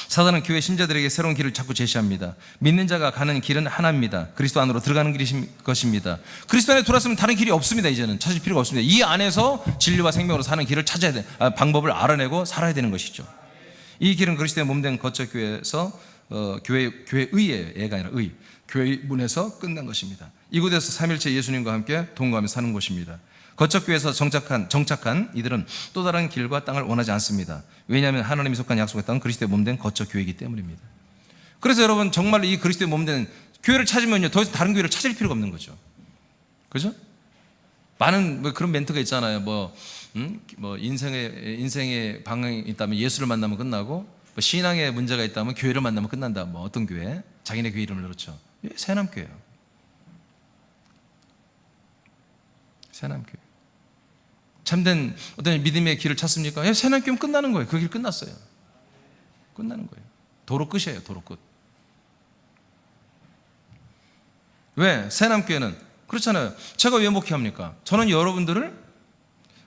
사단은 교회 신자들에게 새로운 길을 자꾸 제시합니다. 믿는 자가 가는 길은 하나입니다. 그리스도 안으로 들어가는 길이 것입니다. 그리스도 안에 들어왔으면 다른 길이 없습니다. 이제는 찾을 필요가 없습니다. 이 안에서 진리와 생명으로 사는 길을 찾아야 돼. 방법을 알아내고 살아야 되는 것이죠. 이 길은 그리스도의 몸된 거처 교회에서 교회의예요. 애가 아니라 의. 교회 문에서 끝난 것입니다. 이곳에서 삼일체 예수님과 함께 동거하며 사는 곳입니다. 거처교회에서 정착한 이들은 또 다른 길과 땅을 원하지 않습니다. 왜냐하면 하나님이 속한 약속의 땅은 그리스도의 몸된 거처교회이기 때문입니다. 그래서 여러분 정말로 이 그리스도의 몸된 교회를 찾으면요 더 이상 다른 교회를 찾을 필요가 없는 거죠. 그죠? 많은 그런 멘트가 있잖아요. 인생의 방향이 있다면 예수를 만나면 끝나고, 신앙에 문제가 있다면 교회를 만나면 끝난다. 어떤 교회? 자기네 교회 이름을 그렇죠. 새남교회요. 새남교회. 참된 어떤 믿음의 길을 찾습니까? 새남교회면 끝나는 거예요. 그 길 끝났어요. 끝나는 거예요. 도로 끝이에요. 도로 끝. 왜? 새남교회는 그렇잖아요. 제가 왜 목회합니까? 저는 여러분들을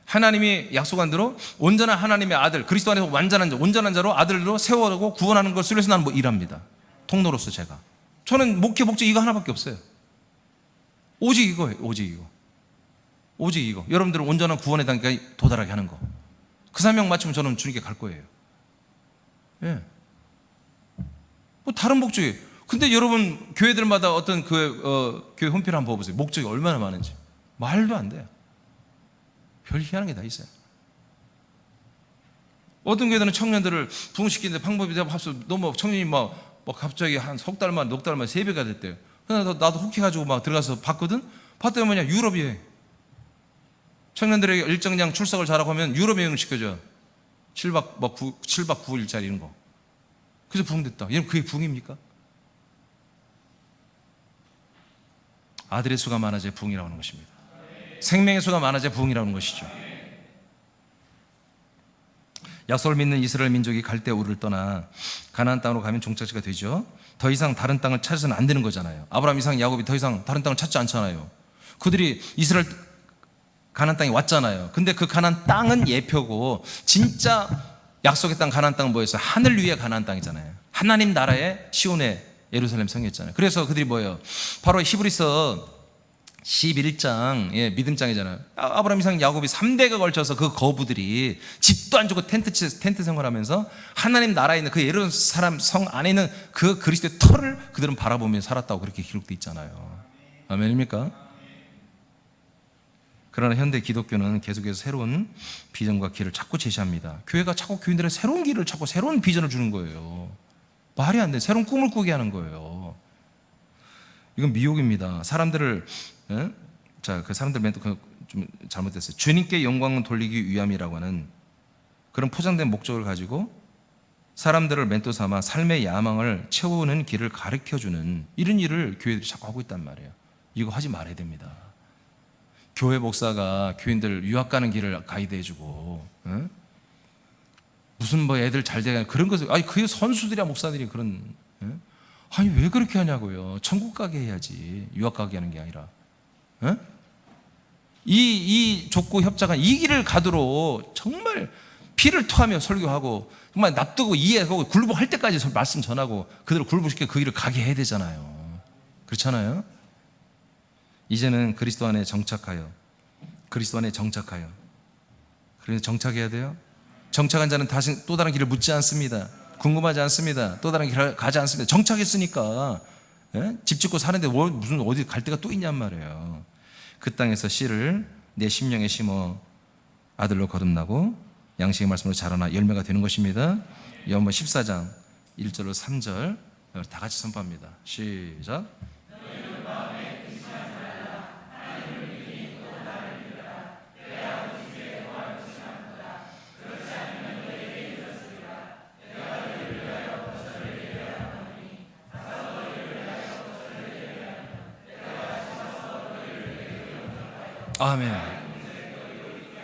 하나님이 약속한 대로 온전한 하나님의 아들, 그리스도 안에서 온전한 자로 아들로 세워가고 구원하는 것을 위해서 나는 일합니다. 통로로서 제가. 저는 목회 목적 이거 하나밖에 없어요. 오직 이거예요. 오직 이거. 여러분들은 온전한 구원의 단계에 도달하게 하는 거. 그 사명 맞추면 저는 주님께 갈 거예요. 예. 다른 목적이. 근데 여러분 교회들마다 어떤 교회 홈페이지 한번 봐보세요. 목적이 얼마나 많은지. 말도 안 돼요. 별 희한한 게 다 있어요. 어떤 교회들은 청년들을 부흥시키는데 방법이 너무 청년이 갑자기 한 석 달만, 넉 달만 세배가 됐대요. 그래서 나도 혹해가지고 들어가서 봤거든? 봤더니 유럽 여행. 청년들에게 일정량 출석을 잘하고 하면 유럽 여행을 시켜줘요. 7박 9일짜리 이런 거. 그래서 부흥됐다. 여러분 그게 부흥입니까? 아들의 수가 많아져야 부흥이라고 하는 것입니다. 생명의 수가 많아져야 부흥이라고 하는 것이죠. 약속을 믿는 이스라엘 민족이 갈대우를 떠나 가나안 땅으로 가면 종착지가 되죠. 더 이상 다른 땅을 찾아서는 안 되는 거잖아요. 아브라함, 이삭, 야곱이 더 이상 다른 땅을 찾지 않잖아요. 그들이 이스라엘 가나안 땅에 왔잖아요. 근데 그 가나안 땅은 예표고 진짜 약속의 땅 가나안 땅은 뭐였어요? 하늘 위의 가나안 땅이잖아요. 하나님 나라의 시온의 예루살렘 성이었잖아요. 그래서 그들이 뭐예요? 바로 히브리서 11장, 믿음장이잖아요. 아브라함, 이삭, 야곱이 3대가 걸쳐서 그 거부들이 집도 안 주고 텐트 생활하면서 하나님 나라에 있는 그 예루살렘 성 안에 있는 그 그리스도의 터를 그들은 바라보며 살았다고 그렇게 기록되어 있잖아요. 아멘입니까? 그러나 현대 기독교는 계속해서 새로운 비전과 길을 자꾸 제시합니다. 교회가 자꾸 교인들의 새로운 길을 찾고 새로운 비전을 주는 거예요. 말이 안 돼. 새로운 꿈을 꾸게 하는 거예요. 이건 미혹입니다. 사람들을 그 사람들 멘트 좀 잘못됐어요. 주님께 영광을 돌리기 위함이라고 하는 그런 포장된 목적을 가지고 사람들을 멘토 삼아 삶의 야망을 채우는 길을 가르쳐주는 이런 일을 교회들이 자꾸 하고 있단 말이에요. 이거 하지 말아야 됩니다. 교회 목사가 교인들 유학 가는 길을 가이드해주고 무슨 애들 잘 되게 그런 것을 그 선수들이야 목사들이 그런 왜 그렇게 하냐고요. 천국 가게 해야지 유학 가게 하는 게 아니라 이 족구 협작한 이 길을 가도록 정말 피를 토하며 설교하고 정말 납두고 이해하고 굴복할 때까지 말씀 전하고 그들을 굴복시켜 그 길을 가게 해야 되잖아요. 그렇잖아요. 이제는 그리스도 안에 정착하여 그래서 정착해야 돼요. 정착한 자는 다시 또 다른 길을 묻지 않습니다. 궁금하지 않습니다. 또 다른 길을 가지 않습니다. 정착했으니까 집 짓고 사는데 무슨 어디 갈 데가 또 있냔 말이에요. 그 땅에서 씨를 내 심령에 심어 아들로 거듭나고 양식의 말씀으로 자라나 열매가 되는 것입니다. 요한복음 14장 1절로 3절 다 같이 선포합니다. 시작. 아멘.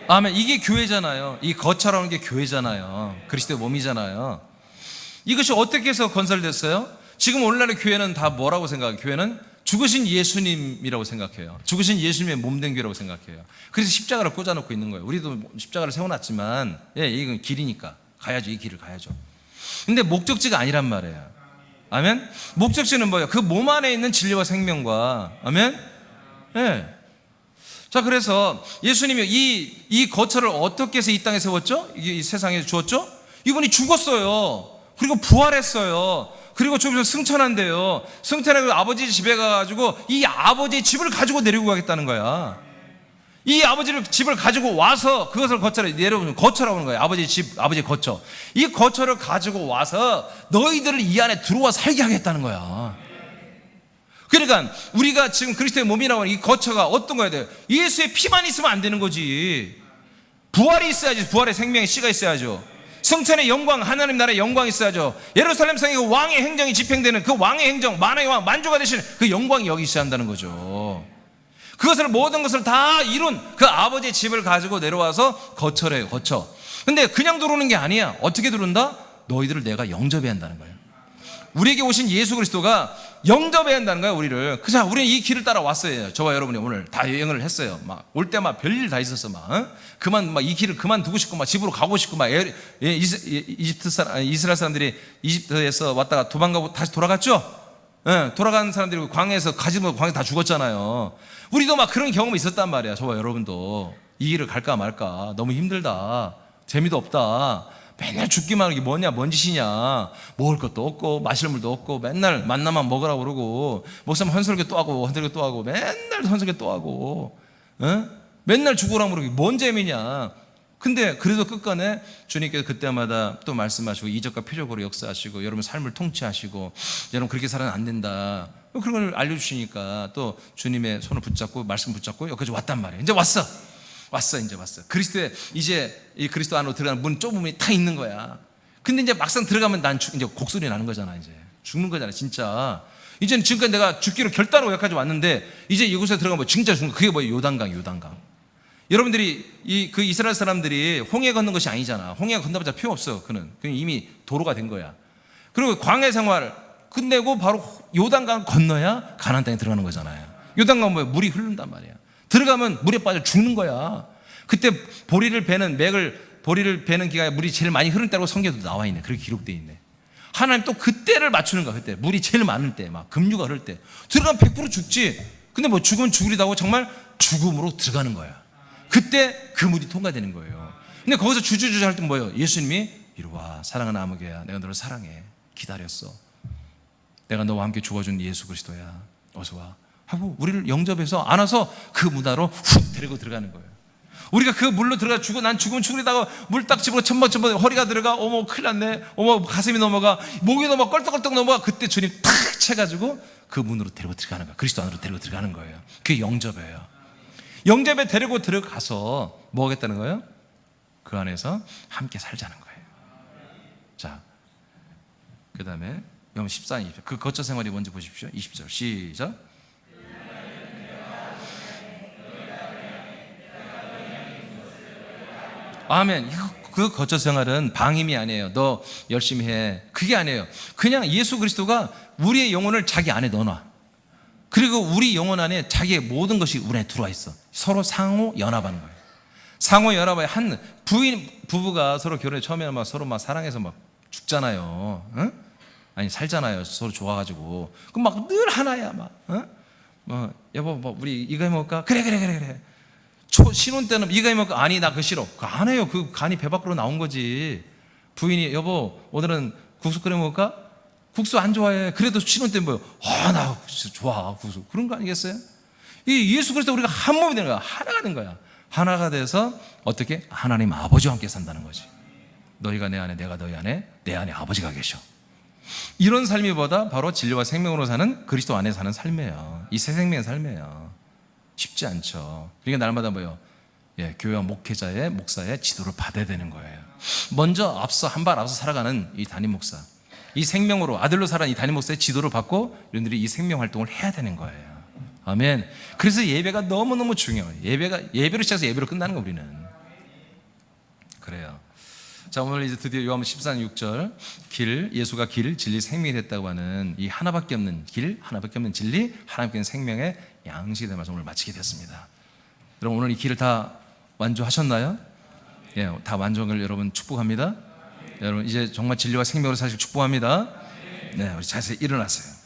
아멘. 이게 교회잖아요. 이 거처라는 게 교회잖아요. 그리스도의 몸이잖아요. 이것이 어떻게 해서 건설됐어요? 지금 오늘날의 교회는 다 뭐라고 생각해요? 교회는 죽으신 예수님이라고 생각해요. 죽으신 예수님의 몸된 교회라고 생각해요. 그래서 십자가를 꽂아놓고 있는 거예요. 우리도 십자가를 세워놨지만 이건 길이니까 가야죠. 이 길을 가야죠. 근데 목적지가 아니란 말이에요. 아멘? 목적지는 뭐예요? 그 몸 안에 있는 진리와 생명과, 아멘? 네. 자, 그래서 예수님이 이 거처를 어떻게 해서 이 땅에 세웠죠? 이 세상에 주었죠? 이분이 죽었어요. 그리고 부활했어요. 그리고 좀 승천한대요. 승천하고 아버지 집에 가가지고 이 아버지의 집을 가지고 내리고 가겠다는 거야. 이 아버지를 집을 가지고 와서 그것을 거처를 내려오는 거처라고 하는 거예요. 아버지 집, 아버지 거처. 이 거처를 가지고 와서 너희들을 이 안에 들어와 살게 하겠다는 거야. 그러니까 우리가 지금 그리스도의 몸이라고 하는 이 거처가 어떤 거야 돼요? 예수의 피만 있으면 안 되는 거지. 부활이 있어야지. 부활의 생명의 씨가 있어야죠. 승천의 영광, 하나님 나라의 영광이 있어야죠. 예루살렘 성의 왕의 행정이 집행되는 그 왕의 행정, 만왕의 왕, 만주가 되시는 그 영광이 여기 있어야 한다는 거죠. 그것을 모든 것을 다 이룬 그 아버지의 집을 가지고 내려와서 거처래요. 거처. 근데 그냥 들어오는 게 아니야. 어떻게 들어온다? 너희들을 내가 영접해야 한다는 거예요. 우리에게 오신 예수 그리스도가 영접해야 한다는 거예요. 우리를. 자, 우리는 이 길을 따라왔어요. 저와 여러분이 오늘 다 여행을 했어요. 막 올 때 막 별일 다 있었어. 막 그만 막 이 길을 그만두고 싶고 막 집으로 가고 싶고 막 이스라엘 사람들이 이집트에서 왔다가 도망가고 다시 돌아갔죠. 돌아간 사람들이 광야에서 가지고 광야 다 죽었잖아요. 우리도 막 그런 경험이 있었단 말이야. 저와 여러분도 이 길을 갈까 말까 너무 힘들다, 재미도 없다, 맨날 죽기만 하는 게 뭐냐, 뭔 짓이냐, 먹을 것도 없고 마실 물도 없고 맨날 만나만 먹으라고 그러고 목사님 헌설교 또 하고 헌설교 또 하고 맨날 헌설교 또 하고 맨날 죽으라고 그러고 뭔 재미냐. 근데 그래도 끝간에 주님께서 그때마다 또 말씀하시고 이적과 표적으로 역사하시고 여러분 삶을 통치하시고 여러분 그렇게 살아는 안 된다, 그런 걸 알려주시니까 또 주님의 손을 붙잡고 말씀 붙잡고 여기까지 왔단 말이에요. 이제 왔어. 이제 왔어. 그리스도의 이제 이 그리스도 안으로 들어가는 문 좁은 문이 다 있는 거야. 근데 이제 막상 들어가면 난 이제 곡소리 나는 거잖아. 이제 죽는 거잖아 진짜. 이제는 지금까지 내가 죽기로 결단하고 여기까지 왔는데 이제 이곳에 들어가면 진짜 죽는 거. 그게 뭐예요? 요단강. 여러분들이 그 이스라엘 사람들이 홍해 건넌 것이 아니잖아. 홍해 건너봤자 필요 없어. 그는 이미 도로가 된 거야. 그리고 광야 생활 끝내고 바로 요단강 건너야 가나안 땅에 들어가는 거잖아요. 요단강 뭐예요? 물이 흐른단 말이야. 들어가면 물에 빠져 죽는 거야. 그때 보리를 베는 기간에 물이 제일 많이 흐른 때라고 성경에도 나와 있네. 그렇게 기록되어 있네. 하나님 또 그때를 맞추는 거야. 그때 물이 제일 많을 때, 막 급류가 흐를 때 들어가면 100% 죽지. 근데 뭐 죽으면 죽으리다고 정말 죽음으로 들어가는 거야. 그때 그 물이 통과되는 거예요. 근데 거기서 주저주저 할 때 뭐예요? 예수님이 이리 와, 사랑하는 아무개야, 내가 너를 사랑해, 기다렸어, 내가 너와 함께 죽어준 예수 그리스도야, 어서 와 하고 우리를 영접해서 안아서 그 문화로 훅 데리고 들어가는 거예요. 우리가 그 물로 들어가 난 죽으면 죽으리다가 물 딱 집어 첨벙 허리가 들어가, 어머 큰일 났네, 어머 가슴이 넘어가, 목이 넘어가, 껄떡껄떡 넘어가. 그때 주님 탁 채가지고 그 문으로 데리고 들어가는 거예요. 그리스도 안으로 데리고 들어가는 거예요. 그게 영접이에요. 영접에 데리고 들어가서 뭐 하겠다는 거예요? 그 안에서 함께 살자는 거예요. 자, 그 다음에 14, 20절 그 거처 생활이 뭔지 보십시오. 20절 시작. 아멘. 그 거처 생활은 방임이 아니에요. 너 열심히 해, 그게 아니에요. 그냥 예수 그리스도가 우리의 영혼을 자기 안에 넣어놔. 그리고 우리 영혼 안에 자기의 모든 것이 우리 안에 들어와 있어. 서로 상호 연합하는 거예요. 상호 연합에 한 부부가 서로 결혼에 처음에 막 서로 막 사랑해서 막 죽잖아요. 응? 아니 살잖아요. 서로 좋아가지고. 그럼 막 늘 하나야 막. 응? 뭐 여보 뭐 우리 이거 해 먹을까? 그래. 신혼 때는 이거 해 먹을까? 아니 나 그거 싫어. 그거 안 해요. 그 간이 배 밖으로 나온 거지. 부인이 여보 오늘은 국수 끓여 먹을까? 국수 안 좋아해. 그래도 신혼 때 뭐요? 나 진짜 좋아 국수. 그런 거 아니겠어요? 이 예수 그리스도 우리가 한 몸이 되는 거야. 하나가 된 거야. 하나가 돼서 어떻게? 하나님 아버지와 함께 산다는 거지. 너희가 내 안에, 내가 너희 안에, 내 안에 아버지가 계셔. 이런 삶이보다 바로 진리와 생명으로 사는 그리스도 안에 사는 삶이에요. 이 새 생명의 삶이에요. 쉽지 않죠. 그러니까 날마다 뭐요? 교회와 목회자의 목사의 지도를 받아야 되는 거예요. 먼저 한 발 앞서 살아가는 이 담임 목사, 이 생명으로 아들로 살아가는 이 담임 목사의 지도를 받고 여러분들이 이 생명 활동을 해야 되는 거예요. 아멘. 그래서 예배가 너무너무 중요해요. 예배로 시작해서 예배로 끝나는 거 우리는. 그래요. 자, 오늘 이제 드디어 요한복음 14장 6절 예수가 길, 진리, 생명이 됐다고 하는 이 하나밖에 없는 길, 하나밖에 없는 진리, 하나밖에 없는 생명의 양식에 대한 말씀을 마치게 됐습니다. 여러분 오늘 이 길을 다 완주하셨나요? 다 완성을 여러분 축복합니다. 여러분 이제 정말 진리와 생명으로 사실 축복합니다. 네, 우리 자세히 일어났어요.